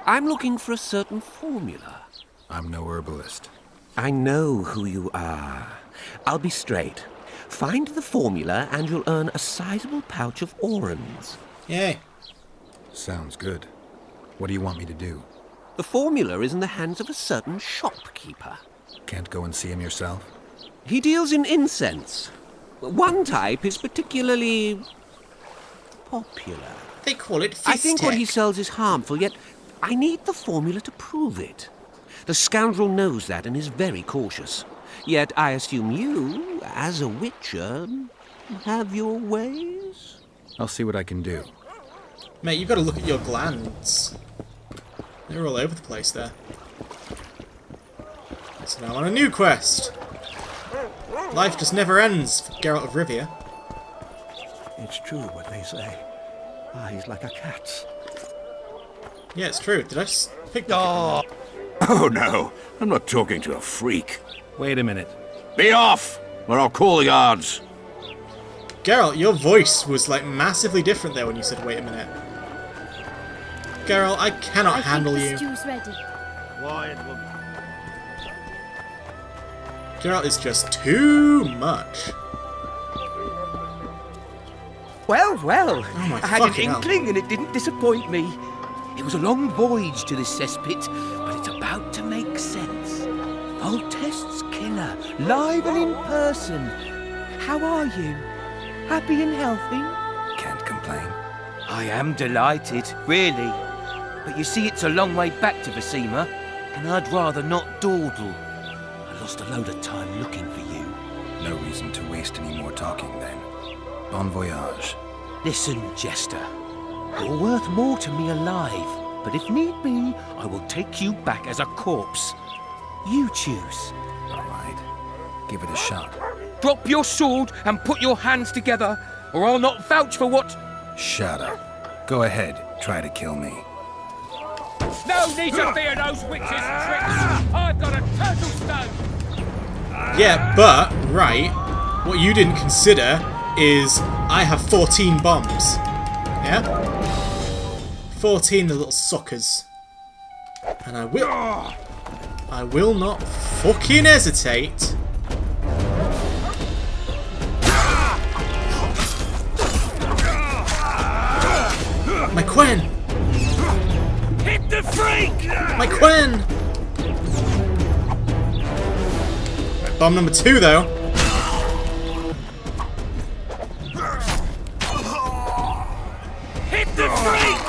I'm looking for a certain formula. I'm no herbalist. I know who you are. I'll be straight. Find the formula and you'll earn a sizable pouch of orans. Yay. Sounds good. What do you want me to do? The formula is in the hands of a certain shopkeeper. Can't go and see him yourself? He deals in incense. One type is particularly popular. They call it I think what he sells is harmful, yet I need the formula to prove it. The scoundrel knows that and is very cautious. Yet I assume you, as a witcher, have your ways? I'll see what I can do. Mate, you've got to look at your glands. They're all over the place there. So now on a new quest. Life just never ends for Geralt of Rivia. It's true what they say. Eyes like a cat's. Yeah, it's true. Did I just pick Oh no, I'm not talking to a freak. Wait a minute. Be off, or I'll call the guards. Geralt, your voice was like massively different there when you said wait a minute. Geralt, I cannot handle you. Ready. Quiet, woman. Geralt is just too much. Well, Oh my I had an fucking hell. inkling and it didn't disappoint me. It was a long voyage to this cesspit, but it's about to make sense. Voltest's killer, live and in person. How are you? Happy and healthy? Can't complain. I am delighted, really. But you see, it's a long way back to Vecima, and I'd rather not dawdle. I lost a load of time looking for you. No reason to waste any more talking then. Bon voyage. Listen, Jester. You're worth more to me alive, but if need be, I will take you back as a corpse. You choose. All right. Give it a shot. Drop your sword and put your hands together, or I'll not vouch for what... Shut up. Go ahead. Try to kill me. No need to fear those witches' tricks! I've got a turtle stone! Yeah, but, right, what you didn't consider is I have 14 bombs. Yeah? 14 the little suckers. And I will not fucking hesitate. My Quen! Hit the freak! My Quen! Bomb number 2 though. Hit the freak!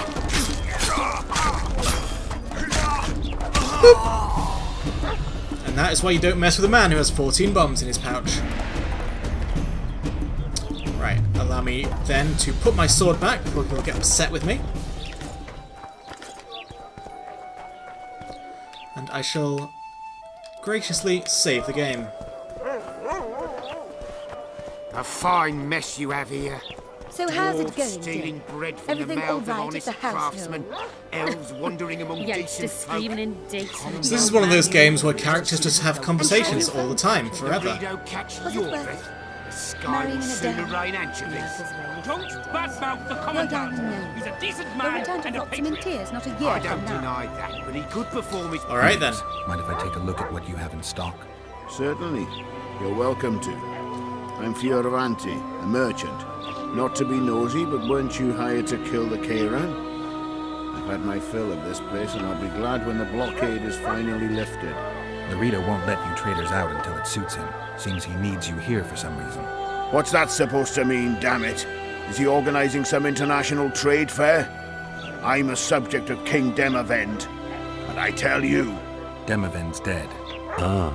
And that is why you don't mess with a man who has 14 bombs in his pouch. Right, allow me then to put my sword back before people get upset with me. And I shall graciously save the game. A fine mess you have here. So how's it Dwarves going, stealing Dick? bread from Everything the all mouths of right at honest the house, craftsmen, elves wandering among Youngsters decent folk. screaming in Dayton. So this is one of those games where characters just have conversations all the time, forever. The don't catch Was it your worth breath. The sky marrying will in a sooner den? rain anchovies. Don't badmouth the Your Commandant! darling knows. He's a decent He'll man return to and a Flotsam in patriot. tears, not a year I from don't now. deny that, but he could perform his... Alright then. Mind if I take a look at what you have in stock? Certainly. You're welcome to. I'm Fioravanti, a merchant. Not to be nosy, but weren't you hired to kill the Kairan? I've had my fill of this place, and I'll be glad when the blockade is finally lifted. Narita won't let you traders out until it suits him. Seems he needs you here for some reason. What's that supposed to mean, damn it? Is he organizing some international trade fair? I'm a subject of King Demavend, and I tell you... Demavend's dead. Ah.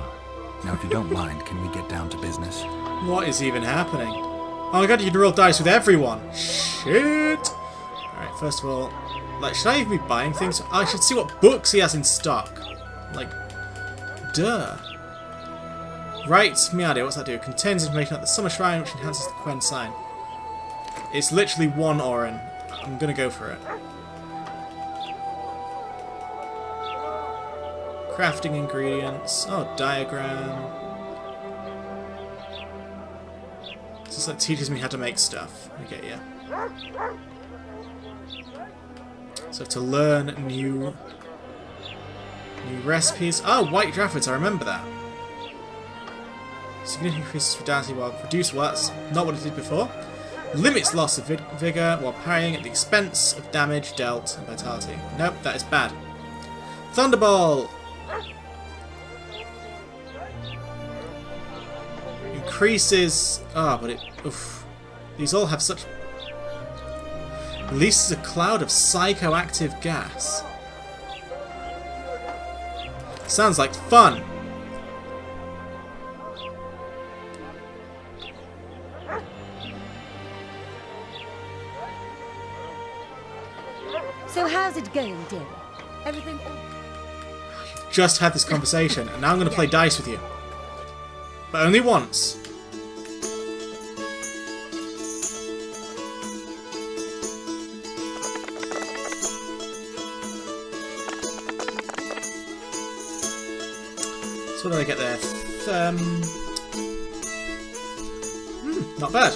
Now, if you don't mind, can we get down to business? What is even happening? Oh my god, you can roll dice with everyone. Shit. Alright, first of all, like, should I even be buying things? I should see what books he has in stock. Like, duh. Right, Miadio, what's that do? Contains information at the Summer Shrine, which enhances the Quen sign. It's literally 1 Orin. I'm gonna go for it. Crafting ingredients. Oh, diagram. This like teaches me how to make stuff. I get you. So to learn new recipes. Oh, white drafts. I remember that. Significant increases vitality while reduce. Well, that's not what it did before. Limits loss of vigor while parrying at the expense of damage dealt and vitality. Nope, that is bad. Thunderball. Increases... Ah, but it... Oof. These all have such... Releases a cloud of psychoactive gas. Sounds like fun. So how's it going, dear? Everything all... Just had this conversation, and now I'm going to play dice with you. But only once. So what did I get there? Not bad.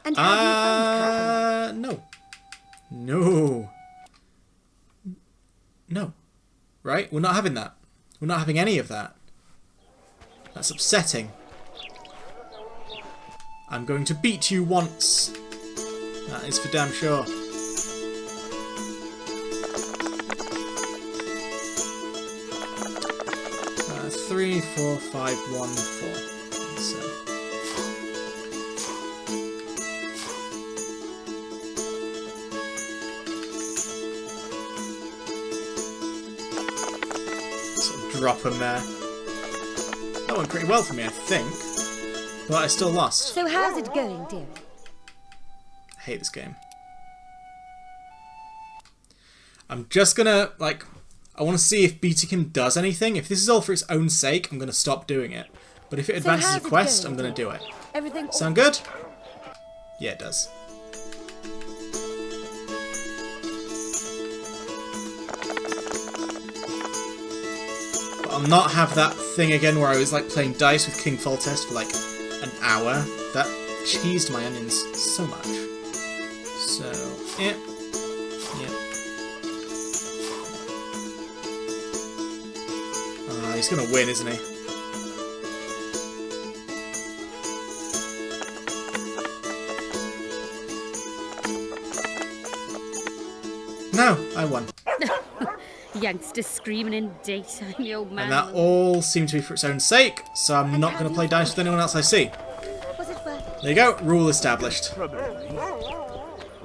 And how do you find no. No. No. Right? We're not having that. We're not having any of that. That's upsetting. I'm going to beat you once. That is for damn sure. Three, 4, 5, 1, 4. So. Drop him there. That went pretty well for me, I think. But I still lost. So how's it going, dear? I hate this game. I'm just gonna, like... I want to see if beating him does anything. If this is all for its own sake, I'm going to stop doing it. But if it advances a quest, I'm going to do it. Everything Sound good? Yeah, it does. I'll not have that thing again where I was like playing dice with King Foltest for like an hour. That cheesed my onions so much. So, yeah. He's gonna win, isn't he? No, I won. Youngsters screaming in daytime, the old man. And that all seemed to be for its own sake, so I'm not going to play dice with anyone else I see. There you go, rule established.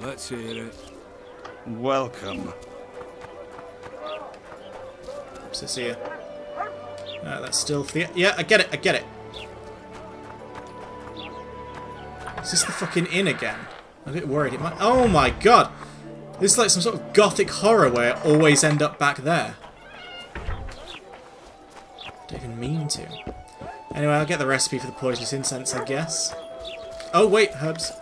Let's hear it. Welcome. So see ya. That's still yeah, I get it. Is this the fucking inn again? I'm a bit worried it might. Oh my god! This is like some sort of gothic horror where I always end up back there. Don't even mean to. Anyway, I'll get the recipe for the poisonous incense, I guess. Oh wait, herbs.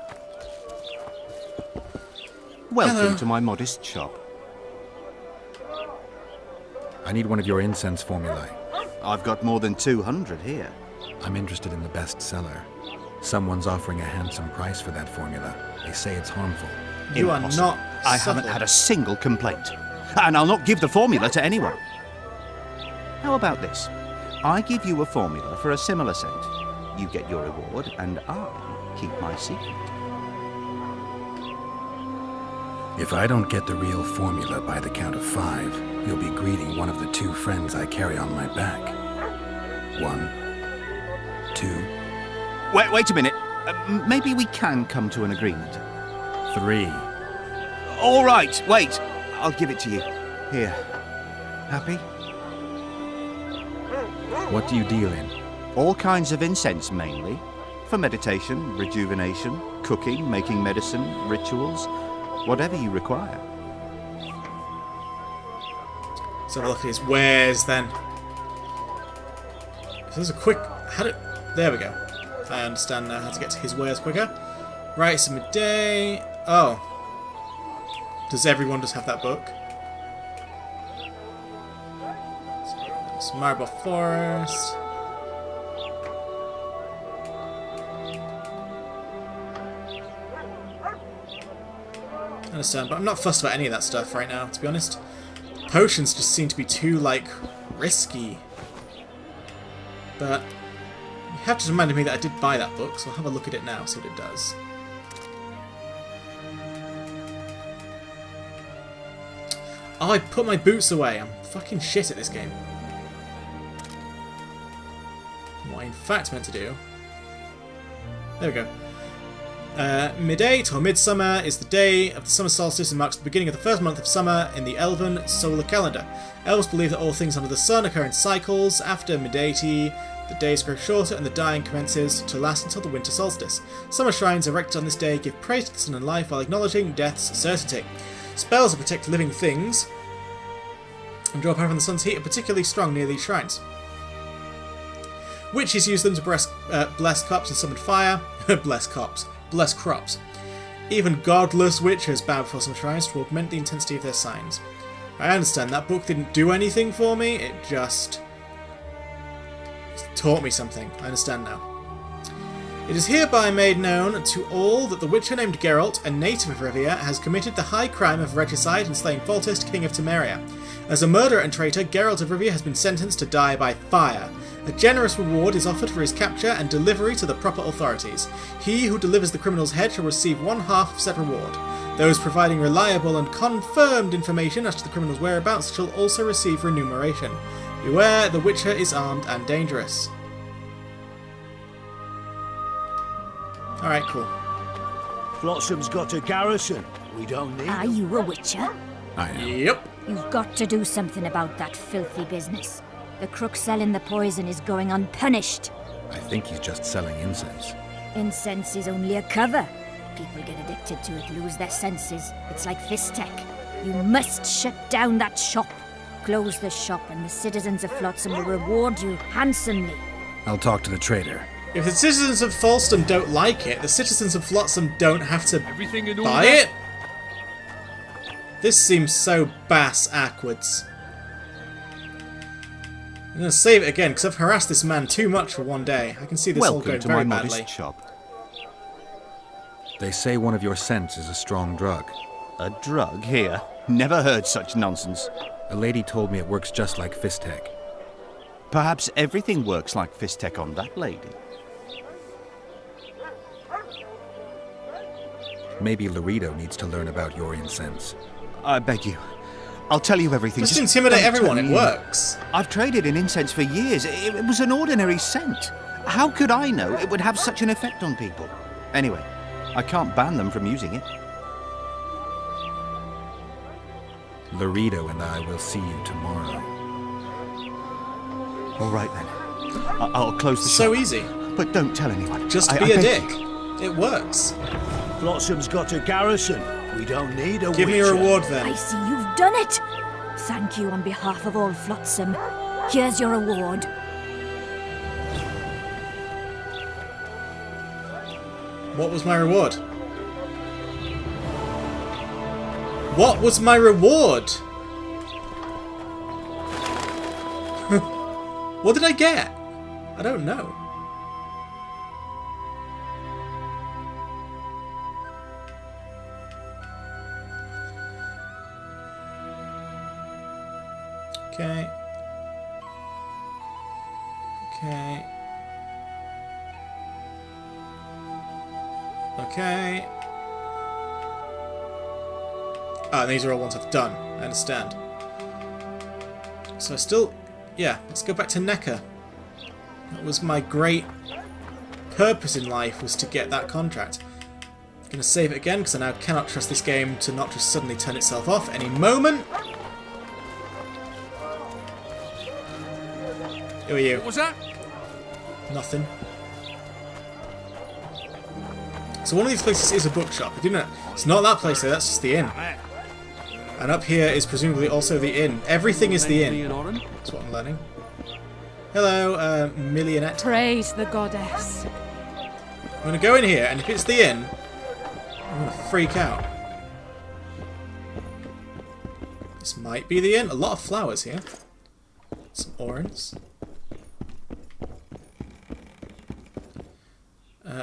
Welcome Hello. to my modest shop. I need one of your incense formulae. I've got more than 200 here. I'm interested in the best seller. Someone's offering a handsome price for that formula. They say it's harmful. You are Impossible. not I subtle. haven't had a single complaint. And I'll not give the formula to anyone. How about this? I give you a formula for a similar scent. You get your reward, and I keep my secret. If I don't get the real formula by the count of 5, you'll be greeting one of the 2 friends I carry on my back. 1, 2... Wait a minute. Maybe we can come to an agreement. 3. All right, wait. I'll give it to you. Here. Happy? What do you deal in? All kinds of incense, mainly. For meditation, rejuvenation, cooking, making medicine, rituals, whatever you require. Let's have a look at his wares then. If there's a quick... There we go. I understand now how to get to his wares quicker. Right, so midday... Oh. Does everyone just have that book? So, Marble Forest... I understand, but I'm not fussed about any of that stuff right now, to be honest. Potions just seem to be too, like, risky. But you have just reminded me that I did buy that book, so I'll have a look at it now, see what it does. Oh, I put my boots away. I'm fucking shit at this game. what I in fact meant to do. There we go. Midate, or Midsummer, is the day of the summer solstice and marks the beginning of the first month of summer in the Elven solar calendar. Elves believe that all things under the sun occur in cycles. After Midate, the days grow shorter and the dying commences to last until the winter solstice. Summer shrines erected on this day give praise to the sun and life while acknowledging death's certainty. Spells that protect living things and draw power from the sun's heat are particularly strong near these shrines. Witches use them to bless crops and summon fire. Bless crops. Even godless witches bow before some shrines to augment the intensity of their signs. I understand that book didn't do anything for me, it just taught me something. I understand now. It is hereby made known to all that the witcher named Geralt, a native of Rivia, has committed the high crime of regicide and slaying Foltest, king of Temeria. As a murderer and traitor, Geralt of Rivia has been sentenced to die by fire. A generous reward is offered for his capture and delivery to the proper authorities. He who delivers the criminal's head shall receive 1/2 of said reward. Those providing reliable and confirmed information as to the criminal's whereabouts shall also receive remuneration. Beware, the Witcher is armed and dangerous. Alright, cool. Flotsam's got a garrison. We don't need Are you a Witcher? I am. Yep. You've got to do something about that filthy business. The crook selling the poison is going unpunished. I think he's just selling incense. Incense is only a cover. People get addicted to it, lose their senses. It's like Fistech. You must shut down that shop. Close the shop and the citizens of Flotsam will reward you handsomely. I'll talk to the trader. If the citizens of Falston don't like it, the citizens of Flotsam don't have to buy it? This seems so bass-ackwards. I'm going to save it again, because I've harassed this man too much for one day. I can see this all going very badly. Shop. They say one of your scents is a strong drug. A drug here? Never heard such nonsense. A lady told me it works just like Fistech. Perhaps everything works like Fistech on that lady. Maybe Laredo needs to learn about your incense. I beg you. I'll tell you everything. Just intimidate everyone, it works. I've traded in incense for years. It was an ordinary scent. How could I know it would have such an effect on people? Anyway, I can't ban them from using it. Laredo and I will see you tomorrow. All right then. I'll close the shop. So easy. But don't tell anyone. Just be a dick. It works. Flotsam's got a garrison. We don't need a Give me a reward then. I see you've done it. Thank you on behalf of all Flotsam. Here's your reward. What was my reward? What was my reward? What did I get? I don't know. Okay. Okay. Okay. Ah, and these are all ones I've done. I understand. So I still... Yeah, let's go back to Necker. That was my great purpose in life, was to get that contract. I'm going to save it again, because I now cannot trust this game to not just suddenly turn itself off any moment. Who are you? What was that? Nothing. So one of these places is a bookshop. I didn't know. It's not that place though, that's just the inn. And up here is presumably also the inn. Everything is the inn. That's what I'm learning. Hello, Millionette. Praise the goddess. I'm going to go in here, and if it's the inn, I'm going to freak out. This might be the inn. A lot of flowers here. Some orange.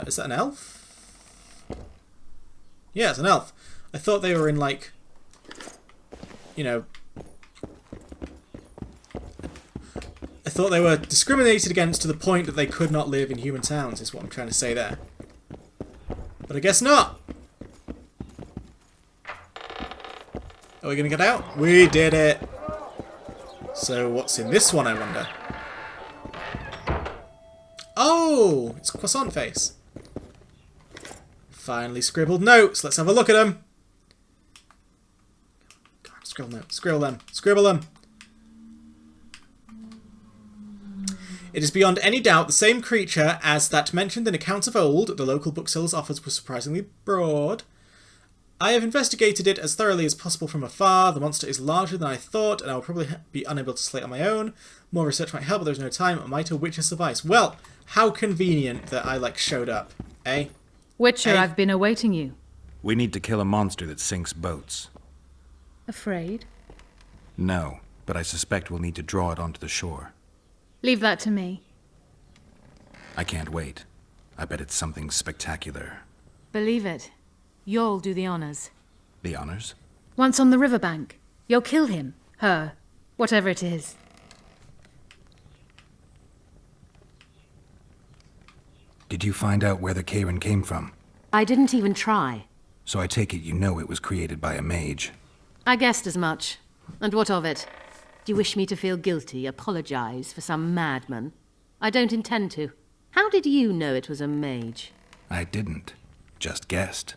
Is that an elf? Yeah, it's an elf. I thought they were in, like, you know... I thought they were discriminated against to the point that they could not live in human towns, is what I'm trying to say there. But I guess not! Are we going to get out? We did it! So what's in this one, I wonder? Oh, it's Croissant Face. Finally scribbled notes. Let's have a look at them. Scribble notes. Scribble them. Scribble them. It is beyond any doubt the same creature as that mentioned in accounts of old. The local booksellers' offers were surprisingly broad. I have investigated it as thoroughly as possible from afar. The monster is larger than I thought, and I will probably be unable to slay it on my own. More research might help, but there's no time. Might a Witcher suffice? Well, how convenient that I, showed up, eh? Witcher, I've been awaiting you. We need to kill a monster that sinks boats. Afraid? No, but I suspect we'll need to draw it onto the shore. Leave that to me. I can't wait. I bet it's something spectacular. Believe it. You'll do the honors. The honors? Once on the riverbank, you'll kill him, her, whatever it is. Did you find out where the Karen came from? I didn't even try. So I take it you know it was created by a mage. I guessed as much. And what of it? Do you wish me to feel guilty, apologize for some madman? I don't intend to. How did you know it was a mage? I didn't. Just guessed.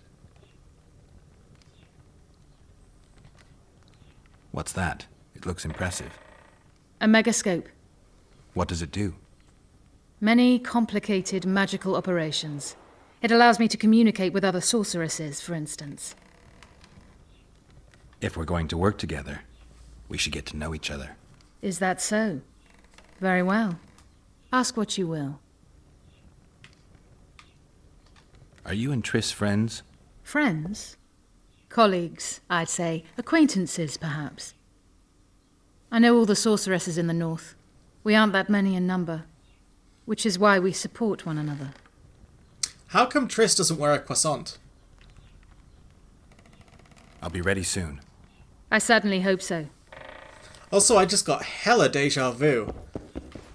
What's that? It looks impressive. A megascope. What does it do? Many complicated magical operations. It allows me to communicate with other sorceresses, for instance. If we're going to work together, we should get to know each other. Is that so? Very well. Ask what you will. Are you and Triss friends? Friends? Colleagues, I'd say. Acquaintances, perhaps. I know all the sorceresses in the north. We aren't that many in number, which is why we support one another. How come Triss doesn't wear a croissant? I'll be ready soon. I certainly hope so. Also, I just got hella deja vu.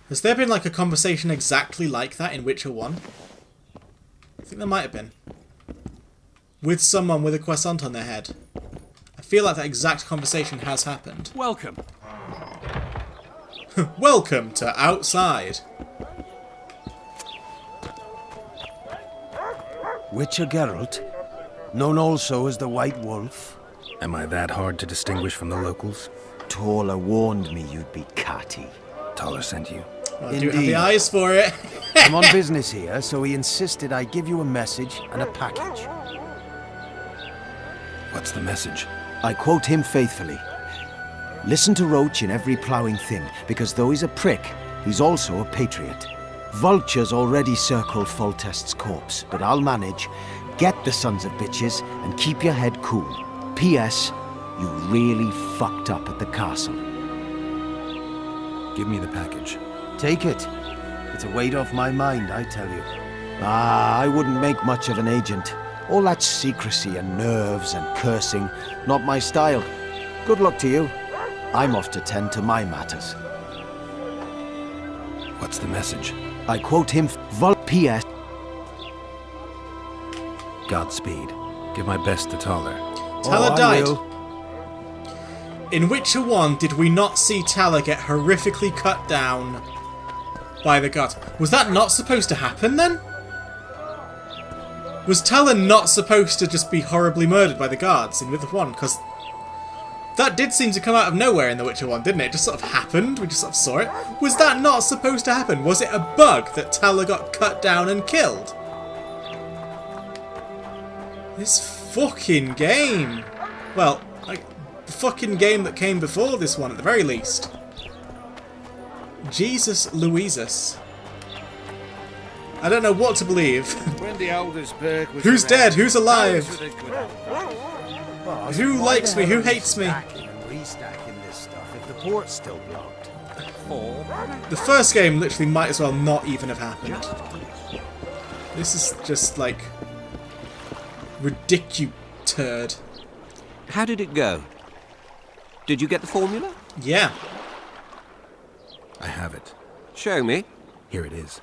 Has there been a conversation exactly like that in Witcher 1? I think there might have been. With someone with a croissant on their head. I feel like that exact conversation has happened. Welcome. Welcome to Outside. Witcher Geralt, known also as the White Wolf. Am I that hard to distinguish from the locals? Taller warned me you'd be catty. Taller sent you. I do have the eyes for it. I'm on business here, so he insisted I give you a message and a package. What's the message? I quote him faithfully. Listen to Roach in every ploughing thing, because though he's a prick, he's also a patriot. Vultures already circle Foltest's corpse, but I'll manage. Get the sons of bitches and keep your head cool. P.S. You really fucked up at the castle. Give me the package. Take it. It's a weight off my mind, I tell you. I wouldn't make much of an agent. All that secrecy and nerves and cursing, not my style. Good luck to you. I'm off to tend to my matters. What's the message? I quote him, P.S. Godspeed. Give my best to Taller. Taller died. In Witcher 1, did we not see Taller get horrifically cut down by the gods? Was that not supposed to happen then? Was Taller not supposed to just be horribly murdered by the guards in Witcher 1? Because that did seem to come out of nowhere in The Witcher 1, didn't it? It just sort of happened. We just sort of saw it. Was that not supposed to happen? Was it a bug that Taller got cut down and killed? This fucking game. Well, the fucking game that came before this one, at the very least. Jesus Louises. I don't know what to believe. When the Aldersberg was Who's around, dead? Who's alive? those were the good old days. Who likes me? Who hates me? Restacking this stuff if the port's still blocked. The first game literally might as well not even have happened. This is just ridiculous turd. How did it go? Did you get the formula? Yeah. I have it. Show me. Here it is.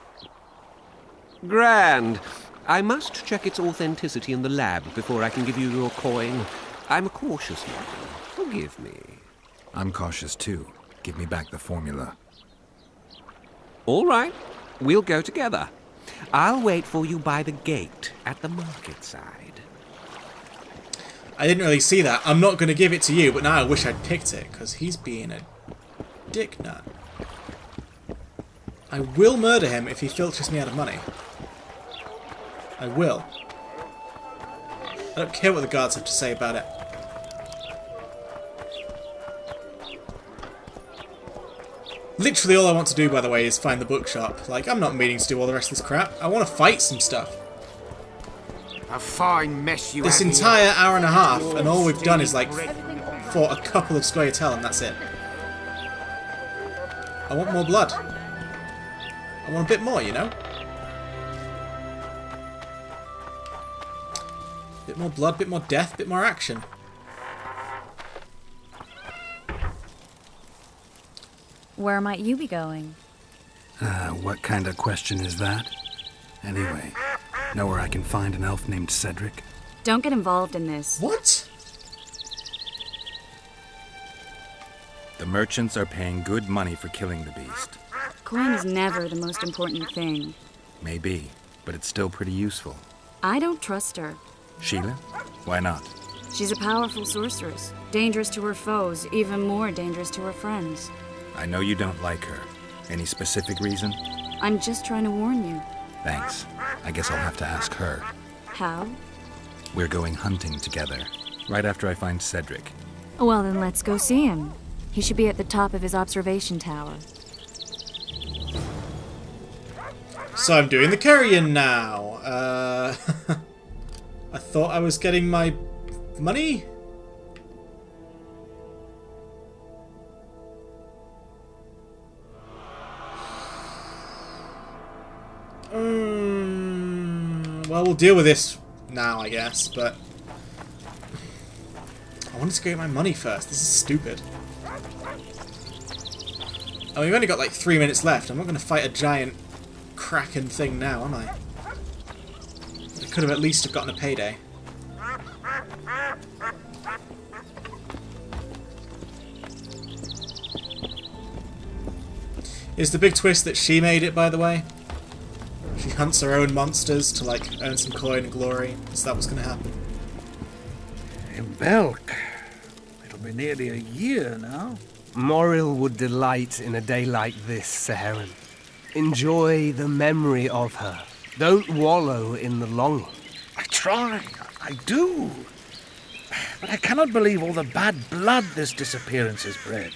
Grand. I must check its authenticity in the lab before I can give you your coin. I'm a cautious man. Forgive me. I'm cautious too. Give me back the formula. All right. We'll go together. I'll wait for you by the gate at the market side. I didn't really see that. I'm not going to give it to you, but now I wish I'd picked it, because he's being a dick nut. I will murder him if he filches me out of money. I will. I don't care what the guards have to say about it. Literally all I want to do, by the way, is find the bookshop. Like, I'm not meaning to do all the rest of this crap. I want to fight some stuff. A fine mess you This have entire here. hour and a half, and all we've done is, like, fought a couple of Scoia'tael, and that's it. I want more blood. I want a bit more, you know? Bit more blood, bit more death, bit more action. Where might you be going? What kind of question is that? Anyway, know where I can find an elf named Cedric? Don't get involved in this. What? The merchants are paying good money for killing the beast. Coin is never the most important thing. Maybe, but it's still pretty useful. I don't trust her. Sheila? Why not? She's a powerful sorceress. Dangerous to her foes, even more dangerous to her friends. I know you don't like her. Any specific reason? I'm just trying to warn you. Thanks. I guess I'll have to ask her. How? We're going hunting together, right after I find Cedric. Well, then let's go see him. He should be at the top of his observation tower. So I'm doing the carrion now. I thought I was getting my money? Well, we'll deal with this now, I guess, but I wanted to go get my money first. This is stupid. Oh, we've only got like 3 minutes left. I'm not going to fight a giant kraken thing now, am I? I could have at least have gotten a payday. Is the big twist that she made it, by the way? She hunts her own monsters to, like, earn some coin and glory. Is that what's going to happen? In Belk. It'll be nearly a year now. Moril would delight in a day like this, Saharan. Enjoy the memory of her. Don't wallow in the longing. I try. I do. But I cannot believe all the bad blood this disappearance has bred.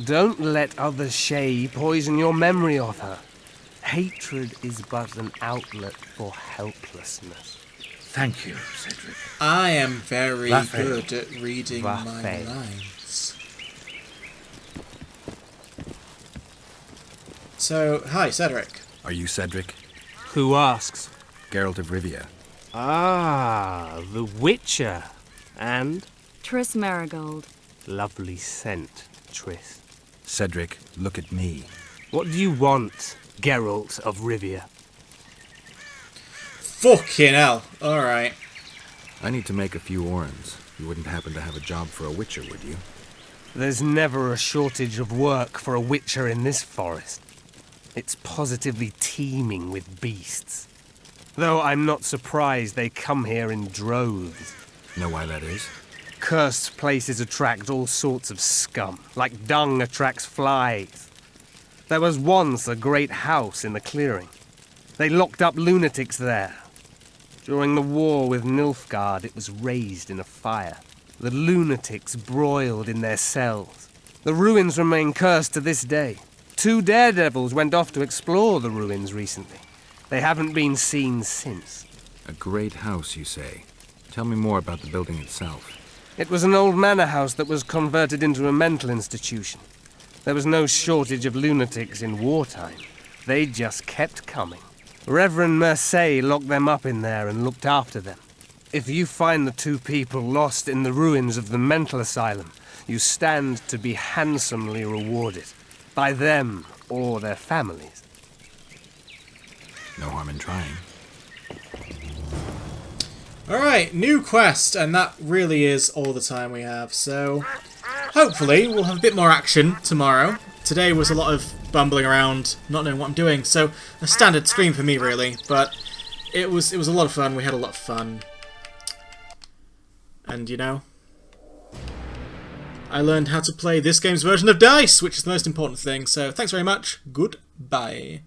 Don't let other Shay poison your memory of her. Hatred is but an outlet for helplessness. Thank you, Cedric. I am very Raphael. good at reading my Raphael. lines. So, hi, Cedric. Are you Cedric? Who asks? Geralt of Rivia. Ah, the Witcher. And? Triss Marigold. Lovely scent, Triss. Cedric, look at me. What do you want, Geralt of Rivia? Fucking hell. Alright. I need to make a few orens. You wouldn't happen to have a job for a witcher, would you? There's never a shortage of work for a witcher in this forest. It's positively teeming with beasts. Though I'm not surprised they come here in droves. Know why that is? Cursed places attract all sorts of scum, like dung attracts flies. There was once a great house in the clearing. They locked up lunatics there. During the war with Nilfgaard, it was raised in a fire. The lunatics broiled in their cells. The ruins remain cursed to this day. 2 daredevils went off to explore the ruins recently. They haven't been seen since. A great house, you say. Tell me more about the building itself. It was an old manor house that was converted into a mental institution. There was no shortage of lunatics in wartime. They just kept coming. Reverend Mercey locked them up in there and looked after them. If you find the 2 people lost in the ruins of the mental asylum, you stand to be handsomely rewarded. By them or their families. No harm in trying. Alright, new quest, and that really is all the time we have, so hopefully we'll have a bit more action tomorrow. today was a lot of bumbling around, not knowing what I'm doing, so a standard stream for me really, but it was a lot of fun, we had a lot of fun. And you know, I learned how to play this game's version of DICE, which is the most important thing, so thanks very much, goodbye.